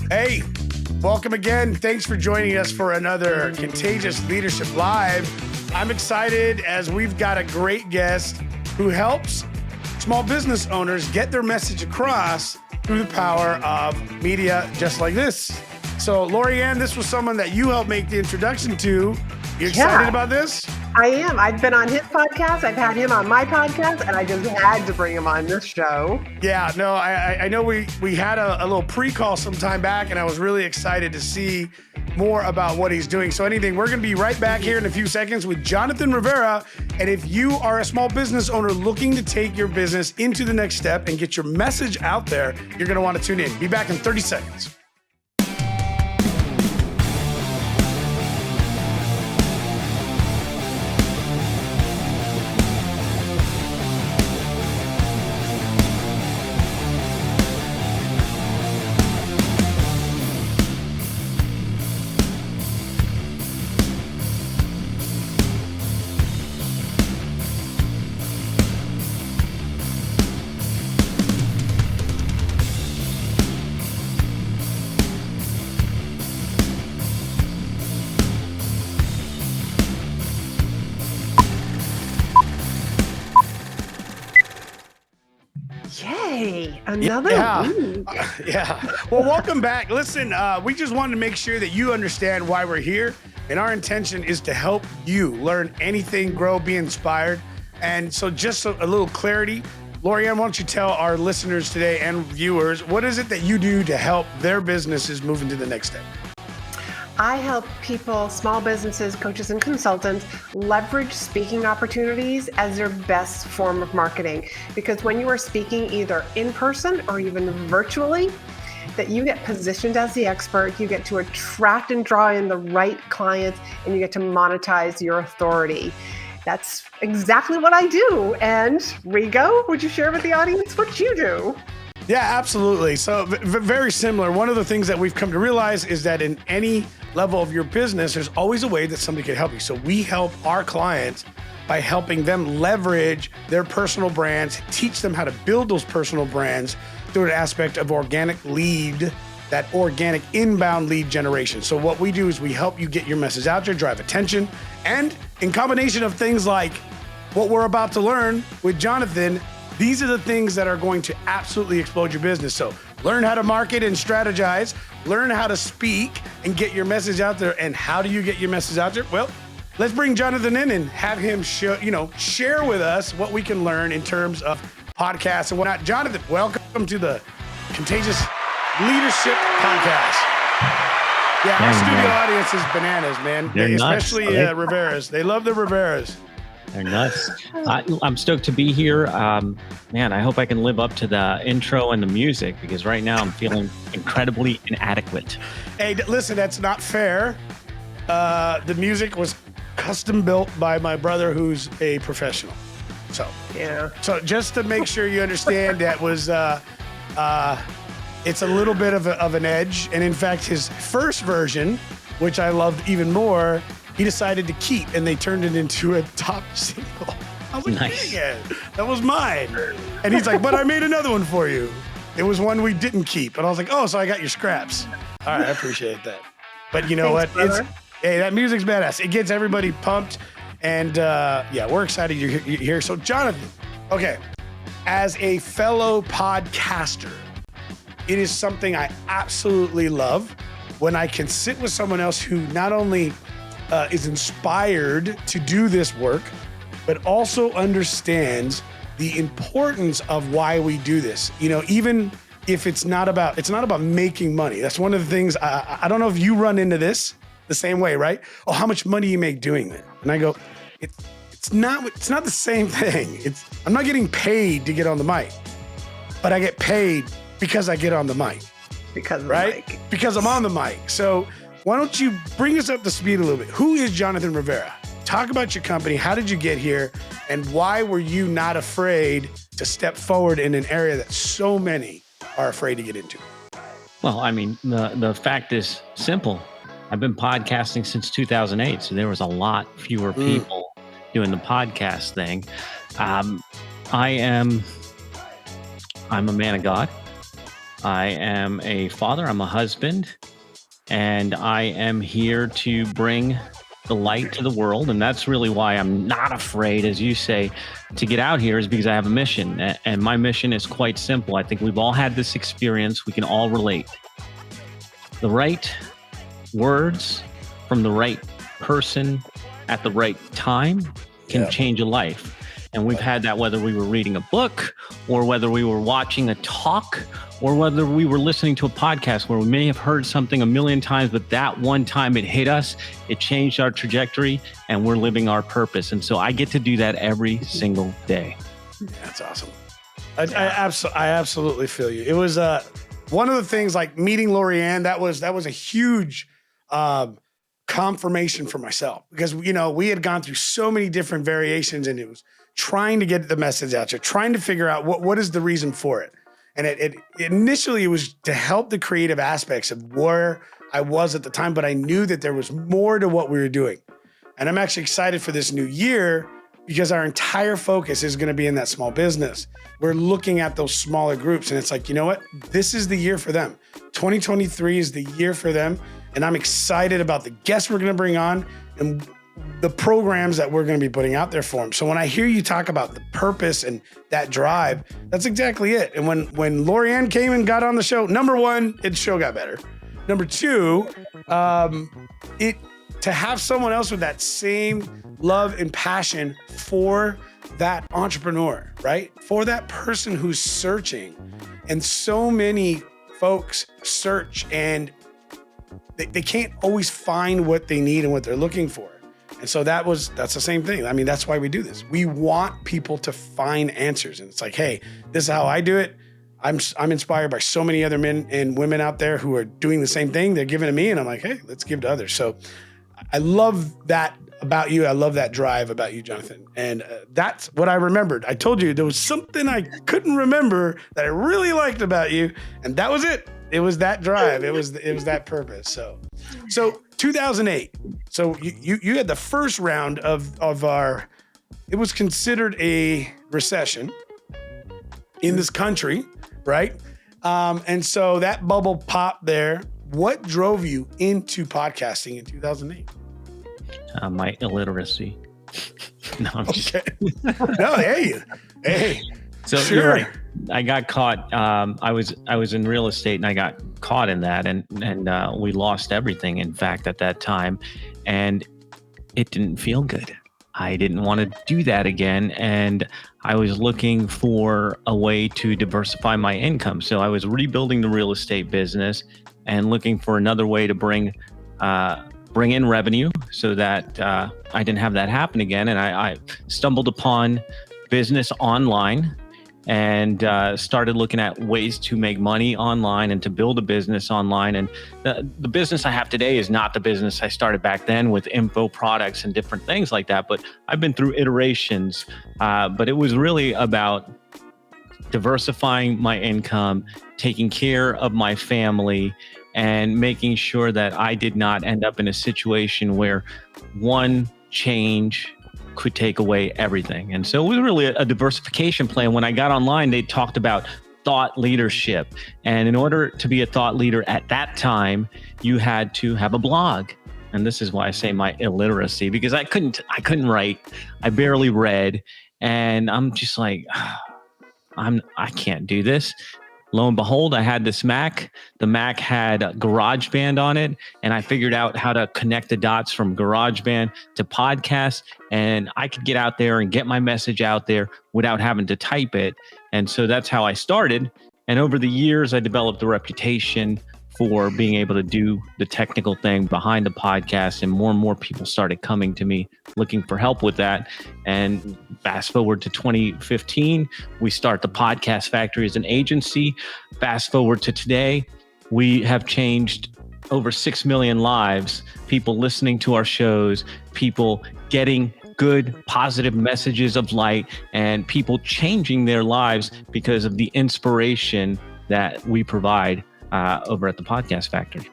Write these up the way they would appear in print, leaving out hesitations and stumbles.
Hey, welcome again. Thanks for joining us for another Contagious Leadership Live. I'm excited as we've got a great guest who helps small business owners get their message across through the power of media just like this. So, Lorianne, this was someone that you helped make the introduction to. You excited about this? I am. I've been on his podcast. I've had him on my podcast, and I just had to bring him on this show. Yeah, no, I know we had a little pre-call some time back, and I was really excited to see more about what he's doing. So anything, we're going to be right back here in a few seconds with Jonathan Rivera. And if you are a small business owner looking to take your business into the next step and get your message out there, you're going to want to tune in. Be back in 30 seconds. Yay, another week. Yeah. Well, welcome back. Listen, we just wanted to make sure that you understand why we're here. And our intention is to help you learn anything, grow, be inspired. And so just a little clarity. Lorianne, why don't you tell our listeners today and viewers, what is it that you do to help their businesses move into the next step? I help people, small businesses, coaches, and consultants leverage speaking opportunities as their best form of marketing. Because when you are speaking either in person or even virtually, that you get positioned as the expert, you get to attract and draw in the right clients, and you get to monetize your authority. That's exactly what I do. And Rigo, would you share with the audience what you do? Yeah, absolutely. So very similar. One of the things that we've come to realize is that in any level of your business, there's always a way that somebody can help you. So we help our clients by helping them leverage their personal brands, teach them how to build those personal brands through an aspect of organic lead, that organic inbound lead generation. So what we do is we help you get your message out there, drive attention, and in combination of things like what we're about to learn with Jonathan, these are the things that are going to absolutely explode your business. So learn how to market and strategize, learn how to speak and get your message out there. And how do you get your message out there? Well, let's bring Jonathan in and have him share with us what we can learn in terms of podcasts and whatnot. Jonathan, welcome to the Contagious Leadership Podcast. Yeah, our studio audience is bananas, man. They're especially nuts. Riveras. They love the Riveras. They're nuts. I'm stoked to be here. Man, I hope I can live up to the intro and the music because right now I'm feeling incredibly inadequate. Hey, listen, that's not fair. The music was custom built by my brother who's a professional. So, yeah. So just to make sure you understand that was, it's a little bit of an edge. And in fact, his first version, which I loved even more, he decided to keep, and they turned it into a top single. I was like, nice. Dang it, that was mine. And he's like, but I made another one for you. It was one we didn't keep. And I was like, oh, so I got your scraps. All right, I appreciate that. But you know Thanks, what? brother. Hey, that music's badass. It gets everybody pumped. And yeah, we're excited you're here. So Jonathan, okay, as a fellow podcaster, it is something I absolutely love when I can sit with someone else who not only is inspired to do this work, but also understands the importance of why we do this. You know, even if it's not about making money. That's one of the things, I don't know if you run into this the same way, right? Oh, how much money you make doing that? And I go, it's not the same thing. I'm not getting paid to get on the mic, but I get paid because I get on the mic. Because of right? the mic. Because I'm on the mic. So why don't you bring us up to speed a little bit? Who is Jonathan Rivera? Talk about your company. How did you get here? And why were you not afraid to step forward in an area that so many are afraid to get into? Well, I mean, the fact is simple. I've been podcasting since 2008, so there was a lot fewer people doing the podcast thing. I'm a man of God. I am a father, I'm a husband, and I am here to bring the light to the world. And that's really why I'm not afraid, as you say, to get out here, is because I have a mission. And my mission is quite simple. I think we've all had this experience. We can all relate. The right words from the right person at the right time can change a life. And we've had that whether we were reading a book or whether we were watching a talk or whether we were listening to a podcast where we may have heard something a million times, but that one time it hit us, it changed our trajectory, and we're living our purpose. And so I get to do that every single day. That's awesome. I absolutely feel you. It was one of the things, like meeting Lorianne, that was a huge confirmation for myself, because we had gone through so many different variations, and it was trying to get the message out there, trying to figure out what is the reason for it. And it initially was to help the creative aspects of where I was at the time, but I knew that there was more to what we were doing. And I'm actually excited for this new year because our entire focus is going to be in that small business. We're looking at those smaller groups, and it's like, you know what? This is the year for them. 2023 is the year for them. And I'm excited about the guests we're going to bring on and the programs that we're going to be putting out there for them. So when I hear you talk about the purpose and that drive, that's exactly it. And when Lorianne came and got on the show, number one, the show got better. Number two, to have someone else with that same love and passion for that entrepreneur, right? For that person who's searching. And so many folks search and they can't always find what they need and what they're looking for. And so that's the same thing. I mean, that's why we do this. We want people to find answers. And it's like, hey, this is how I do it. I'm inspired by so many other men and women out there who are doing the same thing. They're giving to me, and I'm like, hey, let's give to others. So I love that about you. I love that drive about you, Jonathan. And that's what I remembered. I told you there was something I couldn't remember that I really liked about you, and that was it. It was that drive. It was that purpose. So 2008. So you had the first round of our. It was considered a recession in this country, right? And so that bubble popped there. What drove you into podcasting in 2008? My illiteracy. No, I'm just No, hey. So sure. You're right. I got caught. I was in real estate, and I got caught in that, and we lost everything. In fact, at that time, and it didn't feel good. I didn't want to do that again, and I was looking for a way to diversify my income. So I was rebuilding the real estate business and looking for another way to bring in revenue, so that I didn't have that happen again. And I stumbled upon business online, and started looking at ways to make money online and to build a business online. And the business I have today is not the business I started back then with info products and different things like that. But I've been through iterations. But it was really about diversifying my income, taking care of my family, and making sure that I did not end up in a situation where one change could take away everything. And so it was really a diversification plan. When I got online, they talked about thought leadership. And in order to be a thought leader at that time, you had to have a blog. And this is why I say my illiteracy, because I couldn't write. I barely read. And I'm just like, I can't do this. Lo and behold, I had this Mac. The Mac had GarageBand on it, and I figured out how to connect the dots from GarageBand to podcast, and I could get out there and get my message out there without having to type it. And so that's how I started. And over the years, I developed a reputation for being able to do the technical thing behind the podcast, and more people started coming to me looking for help with that. And fast forward to 2015, we start the Podcast Factory as an agency. Fast forward to today, we have changed over 6 million lives, people listening to our shows, people getting good, positive messages of light, and people changing their lives because of the inspiration that we provide over at the Podcast Factory.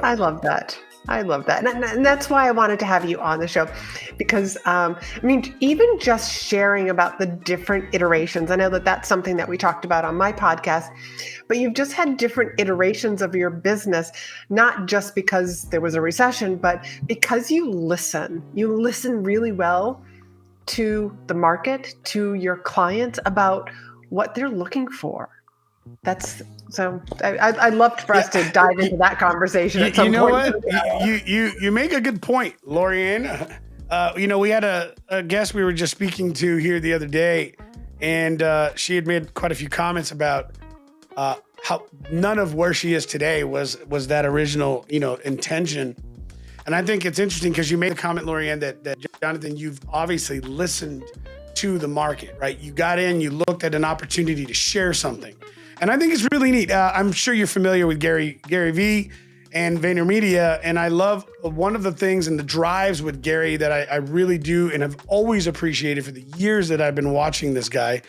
I love that. And that's why I wanted to have you on the show, because, even just sharing about the different iterations, I know that that's something that we talked about on my podcast, but you've just had different iterations of your business, not just because there was a recession, but because you listen really well to the market, to your clients about what they're looking for. I'd love for us to dive into that conversation at some point. You know what? You make a good point, Lorianne. We had a guest we were just speaking to here the other day, and she had made quite a few comments about how none of where she is today was that original, intention. And I think it's interesting because you made a comment, Lorianne, that Jonathan, you've obviously listened to the market, right? You got in, you looked at an opportunity to share something. And I think it's really neat. I'm sure you're familiar with Gary Vee and VaynerMedia. And I love one of the things and the drives with Gary that I really do and have always appreciated for the years that I've been watching this guy.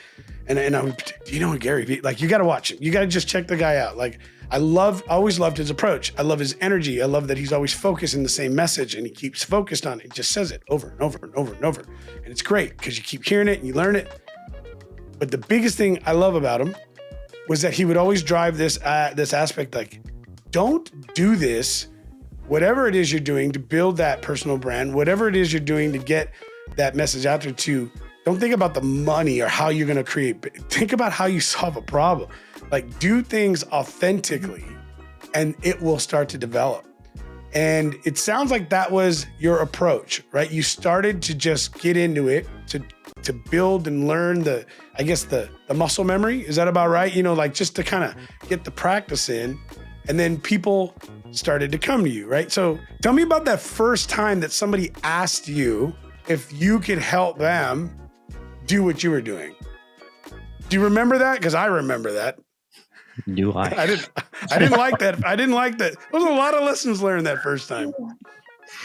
And do you know what Gary Vee, like, you got to watch him. You got to just check the guy out. Like, always loved his approach. I love his energy. I love that he's always focused in the same message and he keeps focused on it. He just says it over and over and over and over. And it's great because you keep hearing it and you learn it. But the biggest thing I love about him was that he would always drive this aspect, like, don't do this, whatever it is you're doing to build that personal brand, whatever it is you're doing to get that message out there don't think about the money or how you're going to create, think about how you solve a problem. Like, do things authentically and it will start to develop. And it sounds like that was your approach, right? You started to just get into it, to build and learn the muscle memory. Is that about right? Just to kind of get the practice in, and then people started to come to you, right? So tell me about that first time that somebody asked you if you could help them do what you were doing. Do you remember that? Because I remember that. Do I? I didn't like that. I didn't like that. There was a lot of lessons learned that first time.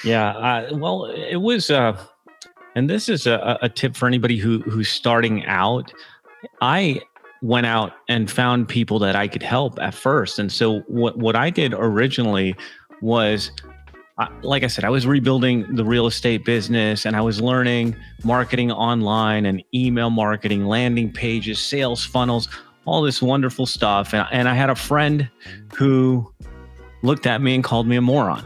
Yeah. Well, it was, and this is a tip for anybody who's starting out. I went out and found people that I could help at first. And so what I did originally was, like I said, I was rebuilding the real estate business and I was learning marketing online and email marketing, landing pages, sales funnels, all this wonderful stuff. And I had a friend who looked at me and called me a moron.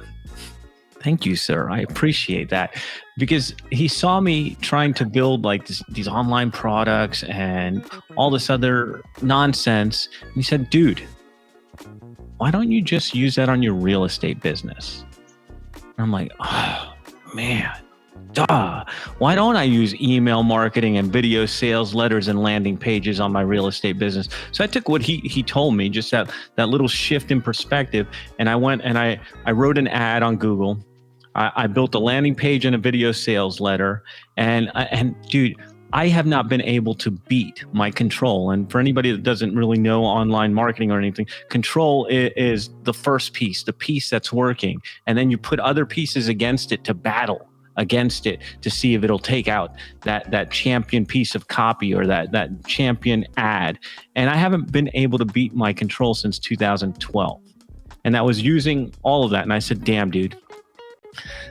Thank you, sir. I appreciate that, because he saw me trying to build like these online products and all this other nonsense. And he said, dude, why don't you just use that on your real estate business? And I'm like, oh, man, duh. Why don't I use email marketing and video sales letters and landing pages on my real estate business? So I took what he told me, just that little shift in perspective. And I went and I wrote an ad on Google. I built a landing page and a video sales letter. And dude, I have not been able to beat my control. And for anybody that doesn't really know online marketing or anything, control is the first piece, the piece that's working. And then you put other pieces against it to battle against it to see if it'll take out that champion piece of copy or that champion ad. And I haven't been able to beat my control since 2012. And that was using all of that. And I said, damn, dude,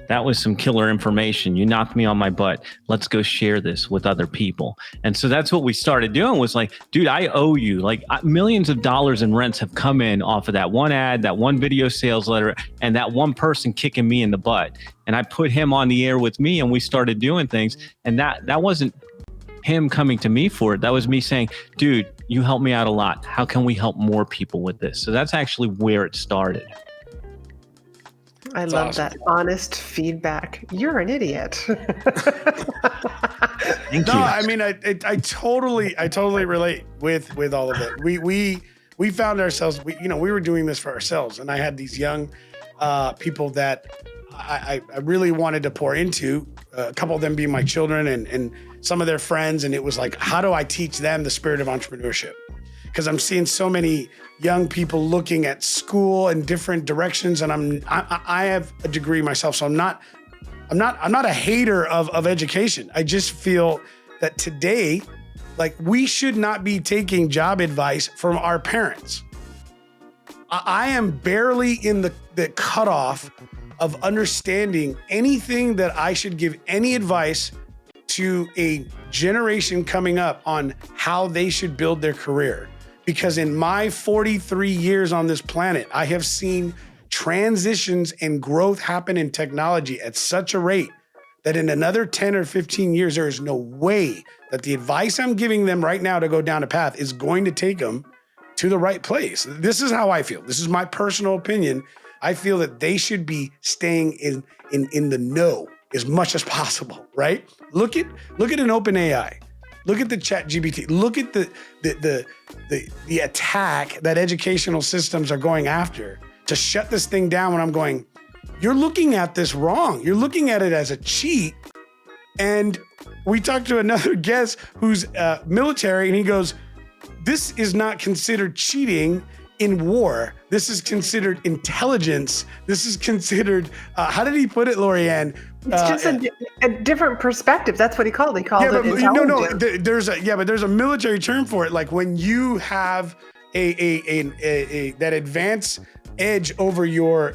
that was some killer information. You knocked me on my butt. Let's go share this with other people. And so that's what we started doing, was like, dude, I owe you like millions of dollars in rents have come in off of that one ad, that one video sales letter, and that one person kicking me in the butt. And I put him on the air with me and we started doing things. And that wasn't him coming to me for it. That was me saying, dude, you helped me out a lot. How can we help more people with this? So that's actually where it started. I love that honest feedback. You're an idiot. Thank you. I mean, I totally relate with all of it. We found ourselves, we were doing this for ourselves, and I had these young people that I really wanted to pour into. A couple of them being my children and some of their friends, and it was like, how do I teach them the spirit of entrepreneurship? Because I'm seeing so many young people looking at school in different directions, and I have a degree myself, so I'm not a hater of education. I just feel that today, like, we should not be taking job advice from our parents. I am barely in the cutoff of understanding anything that I should give any advice to a generation coming up on how they should build their career. Because in my 43 years on this planet, I have seen transitions and growth happen in technology at such a rate that in another 10 or 15 years, there is no way that the advice I'm giving them right now to go down a path is going to take them to the right place. This is how I feel. This is my personal opinion. I feel that they should be staying in the know as much as possible, right? Look at an OpenAI. Look at the ChatGPT. Look at the attack that educational systems are going after to shut this thing down. When I'm going, you're looking at this wrong. You're looking at it as a cheat. And we talked to another guest who's military, and he goes, this is not considered cheating in war. This is considered intelligence. This is considered, how did he put it, Lorianne? It's just a different perspective. That's what he called it. He called it intelligence. But there's a military term for it. Like when you have that advanced edge over your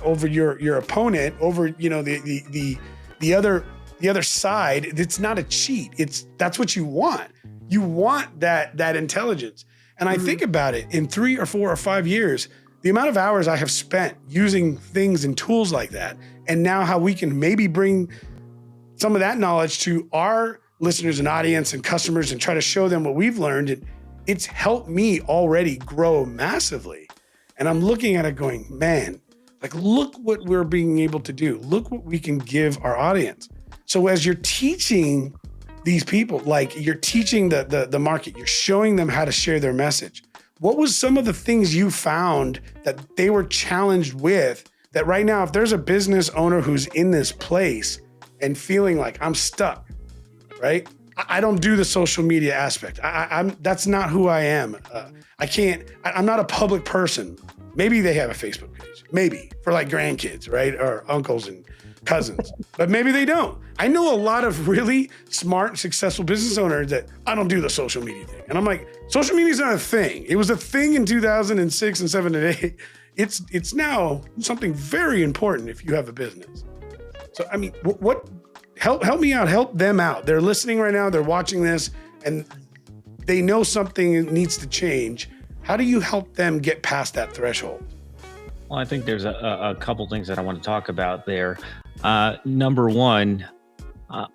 opponent, over the other side, it's not a cheat. That's what you want. You want that intelligence. And I think about it, in 3 or 4 or 5 years, the amount of hours I have spent using things and tools like that, and now how we can maybe bring some of that knowledge to our listeners and audience and customers and try to show them what we've learned. It's helped me already grow massively. And I'm looking at it going, man, like, look what we're being able to do. Look what we can give our audience. So as you're teaching these people, like you're teaching the market, you're showing them how to share their message. What was some of the things you found that they were challenged with that right now, if there's a business owner who's in this place and feeling like I'm stuck, right? I don't do the social media aspect. That's not who I am. I'm not a public person. Maybe they have a Facebook page, maybe for like grandkids, right? Or uncles and cousins, but maybe they don't. I know a lot of really smart, successful business owners that I don't do the social media thing. And I'm like, social media is not a thing. It was a thing in 2006 and 7 and 8. It's now something very important if you have a business. So, I mean, help me out, help them out. They're listening right now, they're watching this, and they know something needs to change. How do you help them get past that threshold? Well, I think there's a couple things that I want to talk about there. Number one,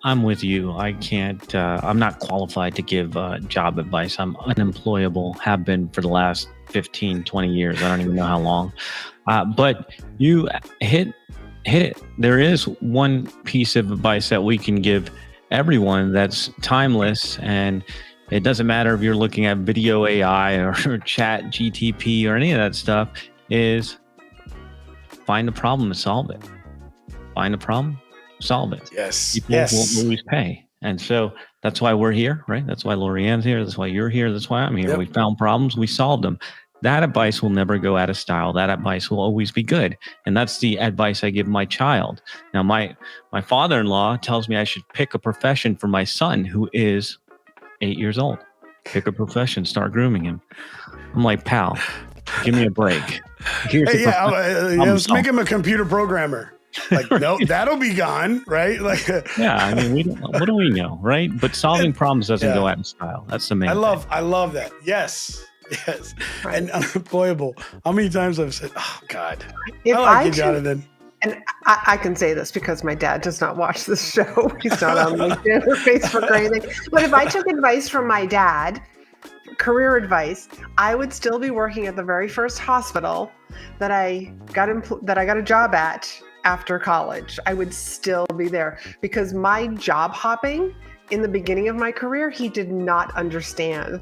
I'm with you. I'm not qualified to give job advice. I'm unemployable, have been for the last 15, 20 years. I don't even know how long. But you hit it. There is one piece of advice that we can give everyone that's timeless, and it doesn't matter if you're looking at video AI or chat GTP or any of that stuff, is find a problem and solve it. Find a problem, solve it. Yes. People won't always pay. And so that's why we're here, right? That's why Lorianne's here. That's why you're here. That's why I'm here. Yep. We found problems, we solved them. That advice will never go out of style. That advice will always be good. And that's the advice I give my child. Now, my father-in-law tells me I should pick a profession for my son who is 8 years old. Pick a profession, start grooming him. I'm like, pal, give me a break. Let's make him a computer programmer. Like, no, that'll be gone, right? Like, yeah, I mean, what do we know, right? But solving problems doesn't go out in style. That's the main thing. I love that. Yes. And unemployable. How many times I've said, oh God, I like you, Jonathan. And I can say this because my dad does not watch this show. He's not on LinkedIn or Facebook or anything. But if I took advice from my dad, career advice, I would still be working at the very first hospital that I got a job at after college. I would still be there because my job hopping in the beginning of my career, he did not understand.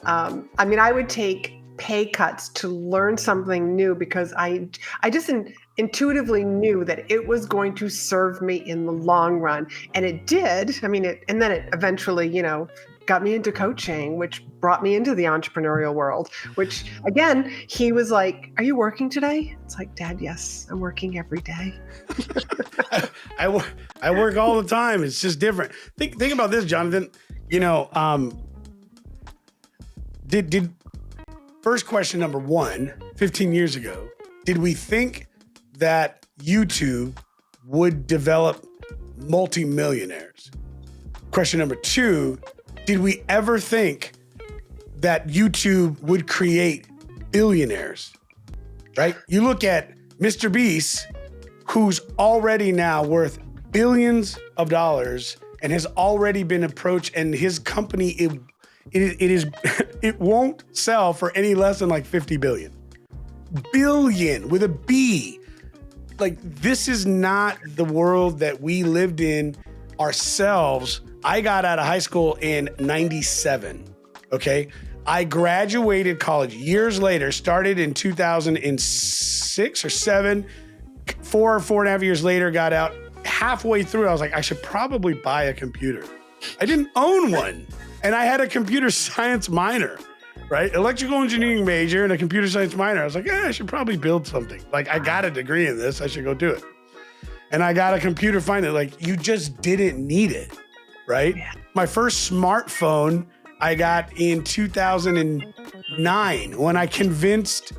I mean, I would take pay cuts to learn something new because I just intuitively knew that it was going to serve me in the long run. And it did. I mean, and then it eventually, got me into coaching, which brought me into the entrepreneurial world, which again, he was like, are you working today? It's like, Dad, yes, I'm working every day. I work all the time. It's just different. Think about this, Jonathan. Did first question number one, 15 years ago, did we think that YouTube would develop multimillionaires? Question number 2, did we ever think that YouTube would create billionaires, right? You look at Mr. Beast, who's already now worth billions of dollars and has already been approached, and his company, it won't sell for any less than like 50 billion. Billion with a B. Like, this is not the world that we lived in ourselves. I got out of high school in 97, okay? I graduated college years later, started in 2006 or 7, 4.5 years later, got out. Halfway through, I was like, I should probably buy a computer. I didn't own one. And I had a computer science minor, right? Electrical engineering major and a computer science minor. I was like, I should probably build something. Like, I got a degree in this, I should go do it. And I got a computer finally. Like, you just didn't need it, right? Yeah. My first smartphone I got in 2009 when I convinced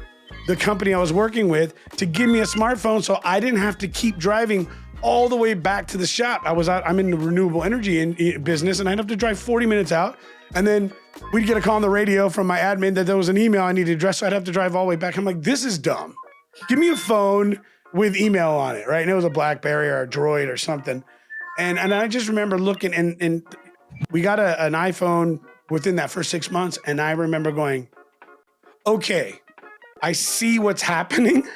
the company I was working with to give me a smartphone so I didn't have to keep driving all the way back to the shop. I'm in the renewable energy business, and I'd have to drive 40 minutes out. And then we'd get a call on the radio from my admin that there was an email I needed to address, so I'd have to drive all the way back. I'm like, this is dumb. Give me a phone with email on it, right? And it was a BlackBerry or a Droid or something. And I just remember looking, and we got an iPhone within that first 6 months. And I remember going, okay, I see what's happening.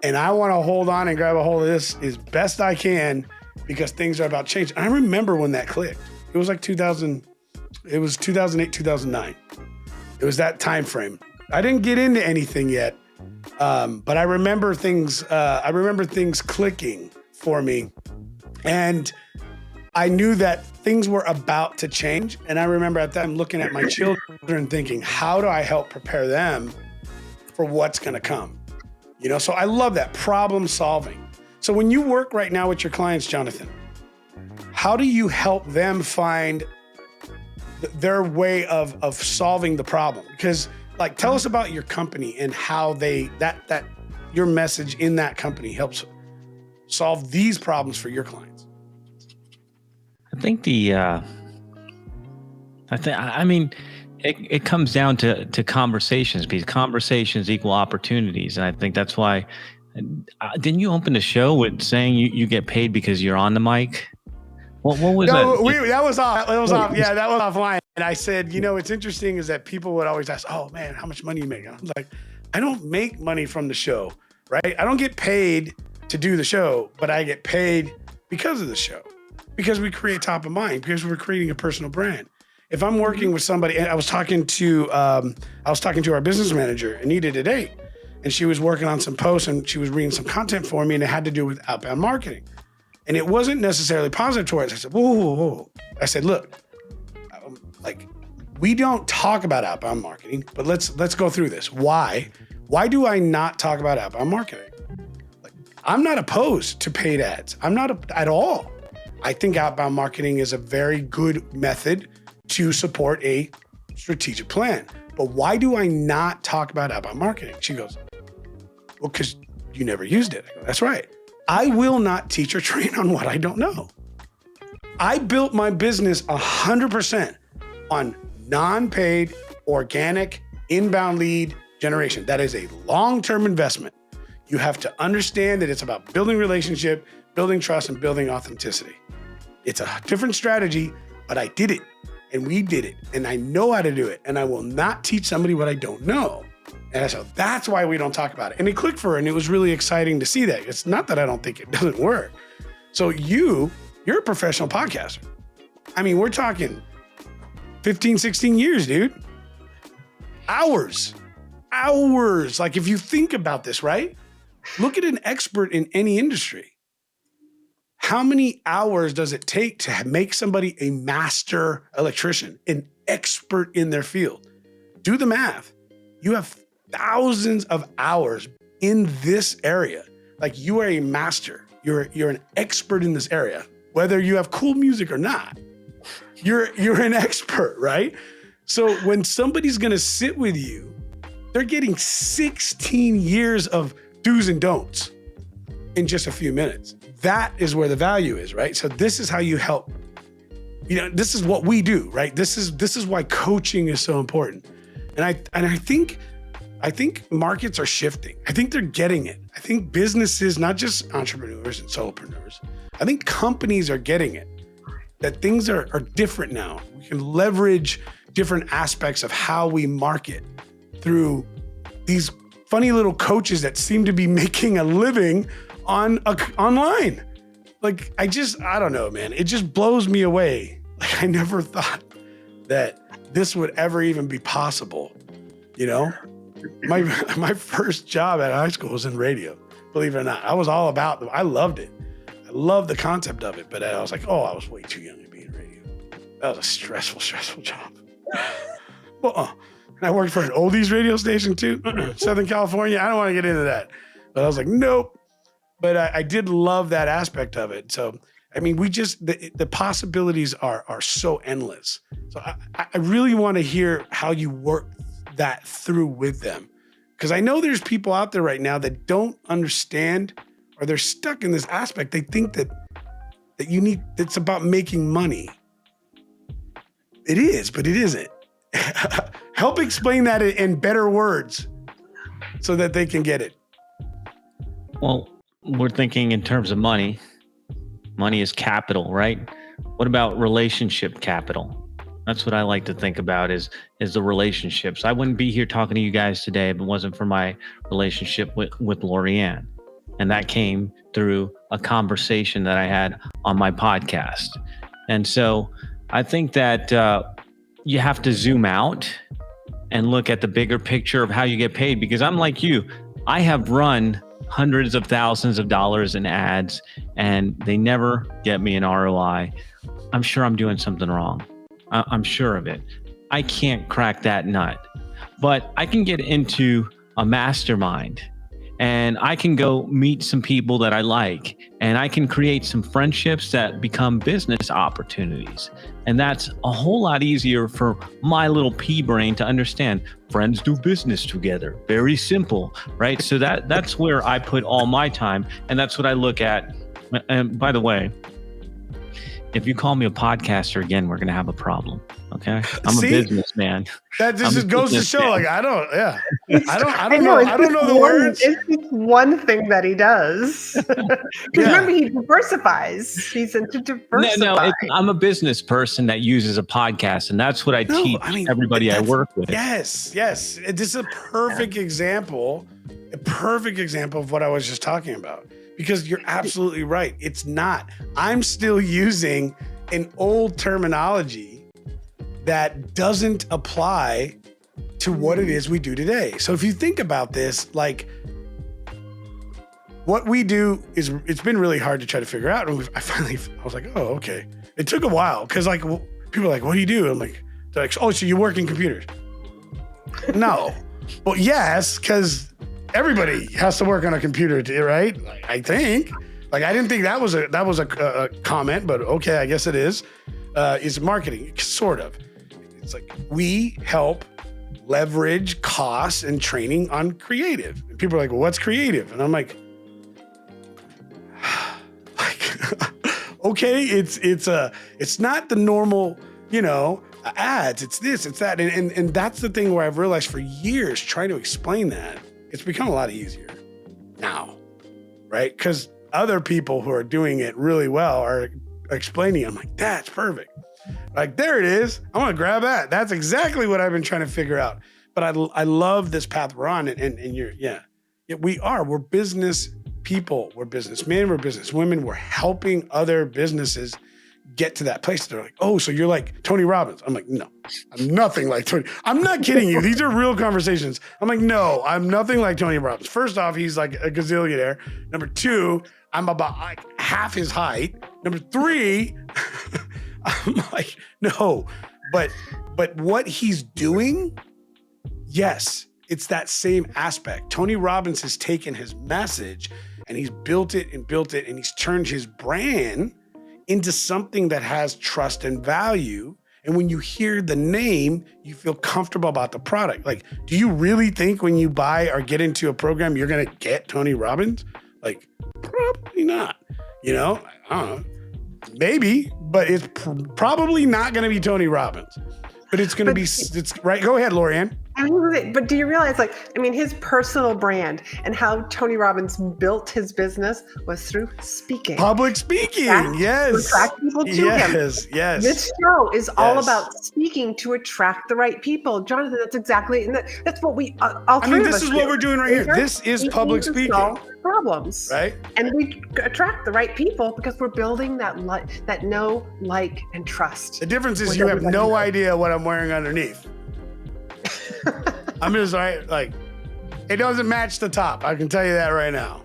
And I want to hold on and grab a hold of this as best I can because things are about to change. And I remember when that clicked. It was like 2008, 2009. It was that time frame. I didn't get into anything yet, but I remember things. Clicking for me, and I knew that things were about to change. And I remember at that time looking at my children, thinking, "How do I help prepare them for what's going to come?" You know, so I love that problem solving. So when you work right now with your clients, Jonathan, how do you help them find their way of solving the problem? Because, like, tell us about your company and how that your message in that company helps solve these problems for your clients. I think it comes down to conversations, because conversations equal opportunities. And I think that's why, didn't you open the show with saying you get paid because you're on the mic? What was that? That was off. It was off. Yeah, that was offline. And I said, what's interesting is that people would always ask, oh man, how much money you make? I was like, I don't make money from the show, right? I don't get paid to do the show, but I get paid because of the show, because we create top of mind, because we're creating a personal brand. If I'm working with somebody, and I was talking to our business manager, Anita, today, and she was working on some posts and she was reading some content for me, and it had to do with outbound marketing. And it wasn't necessarily positive towards. I said, whoa. I said, look, we don't talk about outbound marketing, but let's go through this. Why do I not talk about outbound marketing? I'm not opposed to paid ads. I'm not at all. I think outbound marketing is a very good method to support a strategic plan. But why do I not talk about outbound marketing? She goes, well, because you never used it. I go, that's right. I will not teach or train on what I don't know. I built my business 100% on non-paid, organic, inbound lead generation. That is a long-term investment. You have to understand that it's about building relationship, building trust, and building authenticity. It's a different strategy, but I did it. And we did it, and I know how to do it, and I will not teach somebody what I don't know. And so that's why we don't talk about it. And it clicked for her, and it was really exciting to see that. It's not that I don't think it doesn't work. So you're a professional podcaster. I mean, we're talking 15, 16 years, dude. Hours. Like, if you think about this, right? Look at an expert in any industry. How many hours does it take to make somebody a master electrician, an expert in their field? Do the math. You have thousands of hours in this area. Like, you are a master. You're an expert in this area, whether you have cool music or not. You're an expert, right? So when somebody's going to sit with you, they're getting 16 years of do's and don'ts. in just a few minutes. That is where the value is, right? So this is how you help. This is what we do, right? This is why coaching is so important. And I think markets are shifting. I think they're getting it. I think businesses, not just entrepreneurs and solopreneurs, I think companies are getting it, that things are different now. We can leverage different aspects of how we market through these funny little coaches that seem to be making a living online. Like, I don't know, man. It just blows me away. Like, I never thought that this would ever even be possible. My first job at high school was in radio, believe it or not. I was all about I loved it. I loved the concept of it, but I was like, I was way too young to be in radio. That was a stressful job. Well, and I worked for an oldies radio station too, Southern California. I don't want to get into that, but I was like, nope. But I did love that aspect of it. So, I mean, the possibilities are so endless. So I really want to hear how you work that through with them. Because I know there's people out there right now that don't understand, or they're stuck in this aspect. They think that it's about making money. It is, but it isn't. Help explain that in better words so that they can get it. Well, we're thinking in terms of money. Money is capital, right? What about relationship capital? That's what I like to think about is the relationships. I wouldn't be here talking to you guys today if it wasn't for my relationship with Lorianne. And that came through a conversation that I had on my podcast. And so I think that you have to zoom out and look at the bigger picture of how you get paid, because I'm like you. I have run hundreds of thousands of dollars in ads and they never get me an ROI. I'm sure I'm doing something wrong. I'm sure of it. I can't crack that nut, but I can get into a mastermind and I can go meet some people that I like, and I can create some friendships that become business opportunities. And that's a whole lot easier for my little pea brain to understand. Friends do business together. Very simple, right? So that's where I put all my time, and that's what I look at. And by the way, if you call me a podcaster again, we're going to have a problem. Okay. I'm a businessman. That just goes to show, like, I don't know the words. It's just one thing that he does. Because remember, he diversifies. He's into diversifying. I'm a business person that uses a podcast, and that's what I teach everybody I work with. Yes. This is a perfect example of what I was just talking about. Because you're absolutely right. It's not. I'm still using an old terminology that doesn't apply to what it is we do today. So if you think about this, like, what we do is, it's been really hard to try to figure out. And I was like, oh, okay. It took a while because, like, people are like, what do you do? I'm like, they're like, oh, so you work in computers? No. Well, yes, because everybody has to work on a computer, right? I think. Like, I didn't think that was a comment, but okay, I guess it is. It's marketing, sort of. It's like, we help leverage costs and training on creative. And people are like, well, what's creative? And I'm like, okay, it's not the normal, ads. It's this, it's that. And that's the thing where I've realized for years trying to explain that, it's become a lot easier now, right? Because other people who are doing it really well are explaining it. I'm like, that's perfect. Like, there it is. I want to grab that. That's exactly what I've been trying to figure out. But I love this path we're on. And we're business people. We're businessmen. We're businesswomen. We're helping other businesses get to that place. They're like, oh, so you're like Tony Robbins. I'm like, no, I'm nothing like Tony. I'm not kidding you. These are real conversations. I'm like, no, I'm nothing like Tony Robbins. First off, he's like a gazillionaire. Number two, I'm about like half his height. Number three, I'm like, no, but what he's doing, yes, it's that same aspect. Tony Robbins has taken his message and he's built it and he's turned his brand into something that has trust and value. And when you hear the name, you feel comfortable about the product. Like, do you really think when you buy or get into a program, you're going to get Tony Robbins? Like, not. You know, I don't know. Maybe, but it's probably not going to be Tony Robbins. But it's going to be, it's right. Go ahead, Lorianne. But do you realize, his personal brand and how Tony Robbins built his business was through speaking. Public speaking, yes. To attract people to him. Yes. This show is all about speaking to attract the right people. Jonathan, that's exactly, and that's what we, all three of us this is what we're doing right here. This is public speaking. Solve problems. Right. And we attract the right people because we're building that know, like, and trust. The difference is you have no idea what I'm wearing underneath. I'm just it doesn't match the top. I can tell you that right now.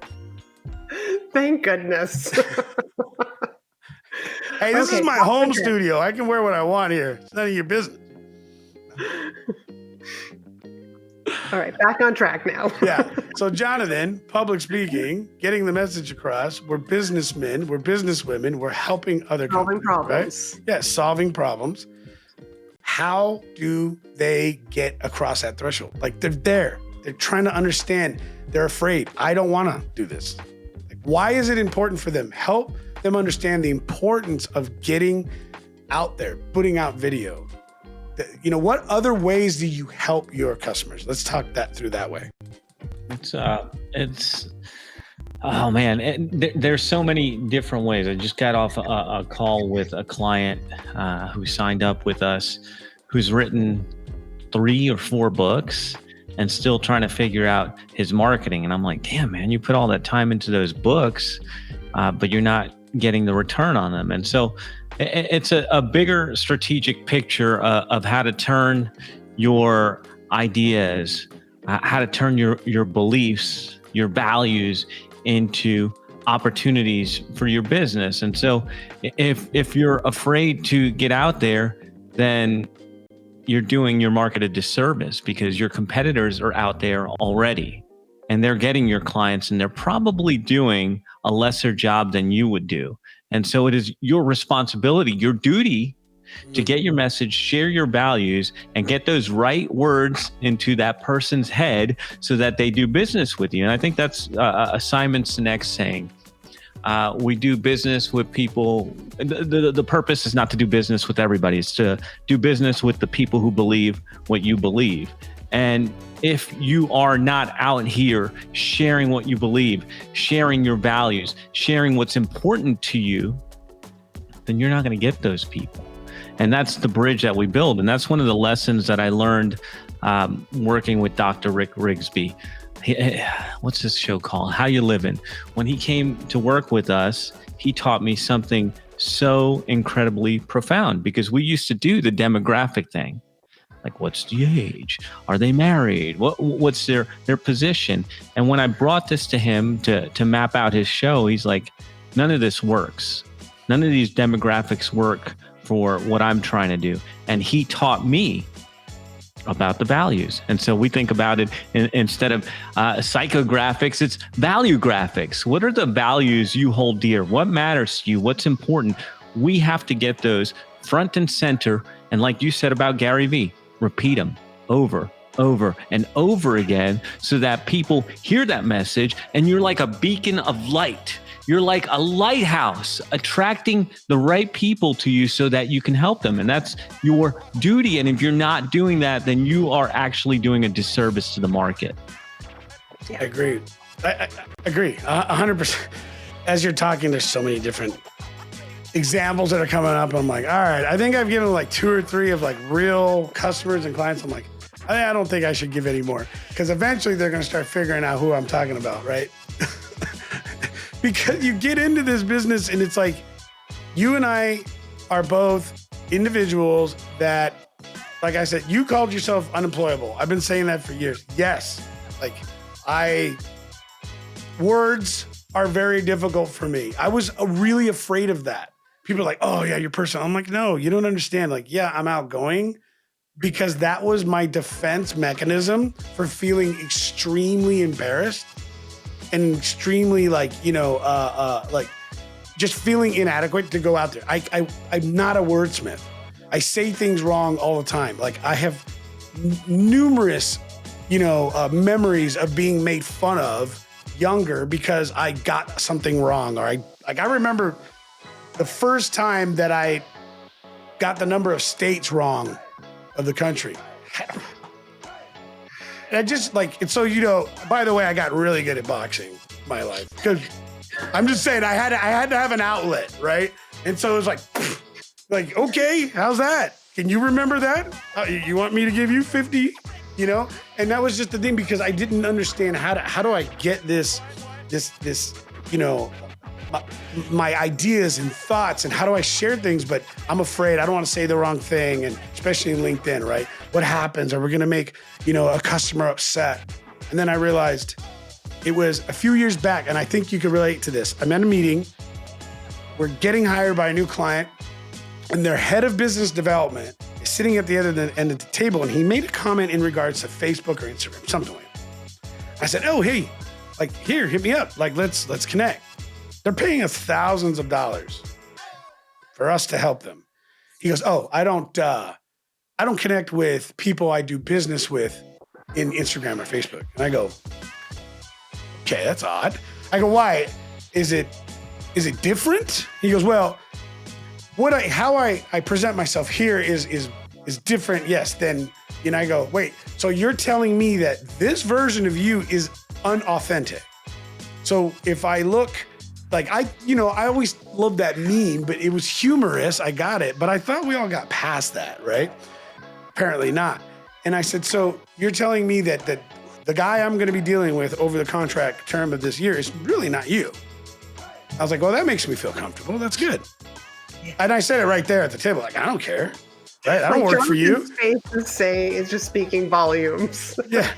Thank goodness. Hey, this is my home studio. I can wear what I want here. It's none of your business. All right, back on track now. Yeah. So Jonathan, public speaking, getting the message across. We're businessmen. We're businesswomen. We're helping other solving companies, problems. Right? Yeah, solving problems. How do they get across that threshold? They're there. They're trying to understand. They're afraid. I don't want to do this. Why is it important for them? Help them understand the importance of getting out there, putting out video. What other ways do you help your customers? Let's talk that through that way. Oh man, there's so many different ways. I just got off a call with a client who signed up with us, who's written 3 or 4 books and still trying to figure out his marketing. And I'm like, damn, man, you put all that time into those books, but you're not getting the return on them. And so it's a bigger strategic picture of how to turn your ideas, how to turn your beliefs, your values into opportunities for your business. And so if you're afraid to get out there, then you're doing your market a disservice because your competitors are out there already and they're getting your clients and they're probably doing a lesser job than you would do. And so it is your responsibility, your duty to get your message, share your values, and get those right words into that person's head so that they do business with you. And I think that's Simon Sinek's saying. We do business with people. The purpose is not to do business with everybody. It's to do business with the people who believe what you believe. And if you are not out here sharing what you believe, sharing your values, sharing what's important to you, then you're not going to get those people. And that's the bridge that we build. And that's one of the lessons that I learned working with Dr. Rick Rigsby. What's this show called? How You Living? When he came to work with us, he taught me something so incredibly profound because we used to do the demographic thing. Like, what's the age? Are they married? What's their position? And when I brought this to him to map out his show, he's like, none of this works. None of these demographics work for what I'm trying to do. And he taught me about the values. And so we think about it instead of psychographics, it's value graphics. What are the values you hold dear? What matters to you? What's important? We have to get those front and center. And like you said about Gary Vee, repeat them over and over again so that people hear that message and you're like a beacon of light. You're like a lighthouse attracting the right people to you so that you can help them. And that's your duty. And if you're not doing that, then you are actually doing a disservice to the market. Yeah. I agree. I agree 100%. As you're talking, there's so many different examples that are coming up. I'm like, all right, I think I've given like 2 or 3 of like real customers and clients. I'm like, I don't think I should give any more because eventually they're going to start figuring out who I'm talking about, right? Because you get into this business and it's like, you and I are both individuals that, like I said, you called yourself unemployable. I've been saying that for years. Yes. Words are very difficult for me. I was really afraid of that. People are like, oh yeah, you're personal. I'm like, no, you don't understand. Like, yeah, I'm outgoing because that was my defense mechanism for feeling extremely embarrassed and extremely just feeling inadequate to go out there. I'm not a wordsmith. I say things wrong all the time. Like I have numerous, memories of being made fun of younger because I got something wrong, or I remember the first time that I got the number of states wrong of the country. And I just and so, by the way, I got really good at boxing in my life, because I'm just saying I had to have an outlet, right? And so it was like, okay, how's that? Can you remember that? You want me to give you 50? And that was just the thing, because I didn't understand how do I get this, my ideas and thoughts, and how do I share things, but I'm afraid I don't want to say the wrong thing, and especially in LinkedIn, right? What happens? Are we going to make, a customer upset? And then I realized it was a few years back, and I think you could relate to this. I'm at a meeting. We're getting hired by a new client, and their head of business development is sitting at the end of the table, and he made a comment in regards to Facebook or Instagram, something like that. I said, oh, hey, here, hit me up. Let's connect. They're paying us thousands of dollars for us to help them. He goes, oh, I don't connect with people I do business with in Instagram or Facebook. And I go, okay, that's odd. I go, why? Is it different? He goes, well, how I present myself here is different, yes, than, I go, wait, so you're telling me that this version of you is unauthentic. So if I look I always loved that meme, but it was humorous. I got it, but I thought we all got past that, right? Apparently not. And I said, so you're telling me that the guy I'm going to be dealing with over the contract term of this year is really not you. I was like, well, that makes me feel comfortable. That's good. And I said it right there at the table. I don't care. Right? I don't work for you. Face to say is just speaking volumes. Yeah.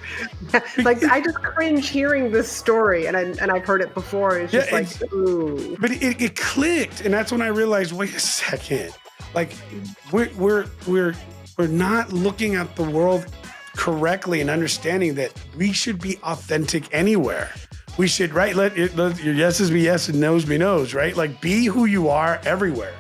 I just cringe hearing this story, and I've heard it before. It's just ooh. But it clicked, and that's when I realized, wait a second. We're not looking at the world correctly and understanding that we should be authentic anywhere. We should, right? Let your yeses be yes and noes be noes, right? Be who you are everywhere.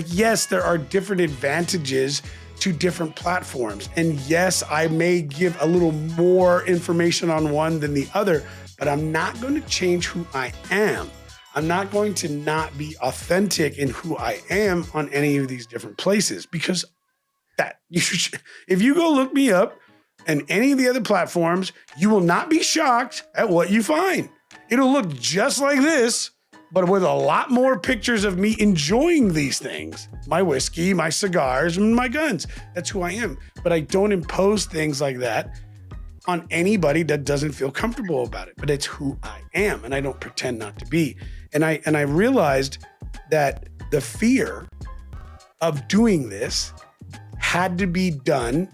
Yes, there are different advantages to different platforms. And yes, I may give a little more information on one than the other, but I'm not going to change who I am. I'm not going to not be authentic in who I am on any of these different places, because if you go look me up and any of the other platforms, you will not be shocked at what you find. It'll look just like this, but with a lot more pictures of me enjoying these things. My whiskey, my cigars, and my guns. That's who I am. But I don't impose things like that on anybody that doesn't feel comfortable about it. But it's who I am, and I don't pretend not to be. And I realized that the fear of doing this had to be done.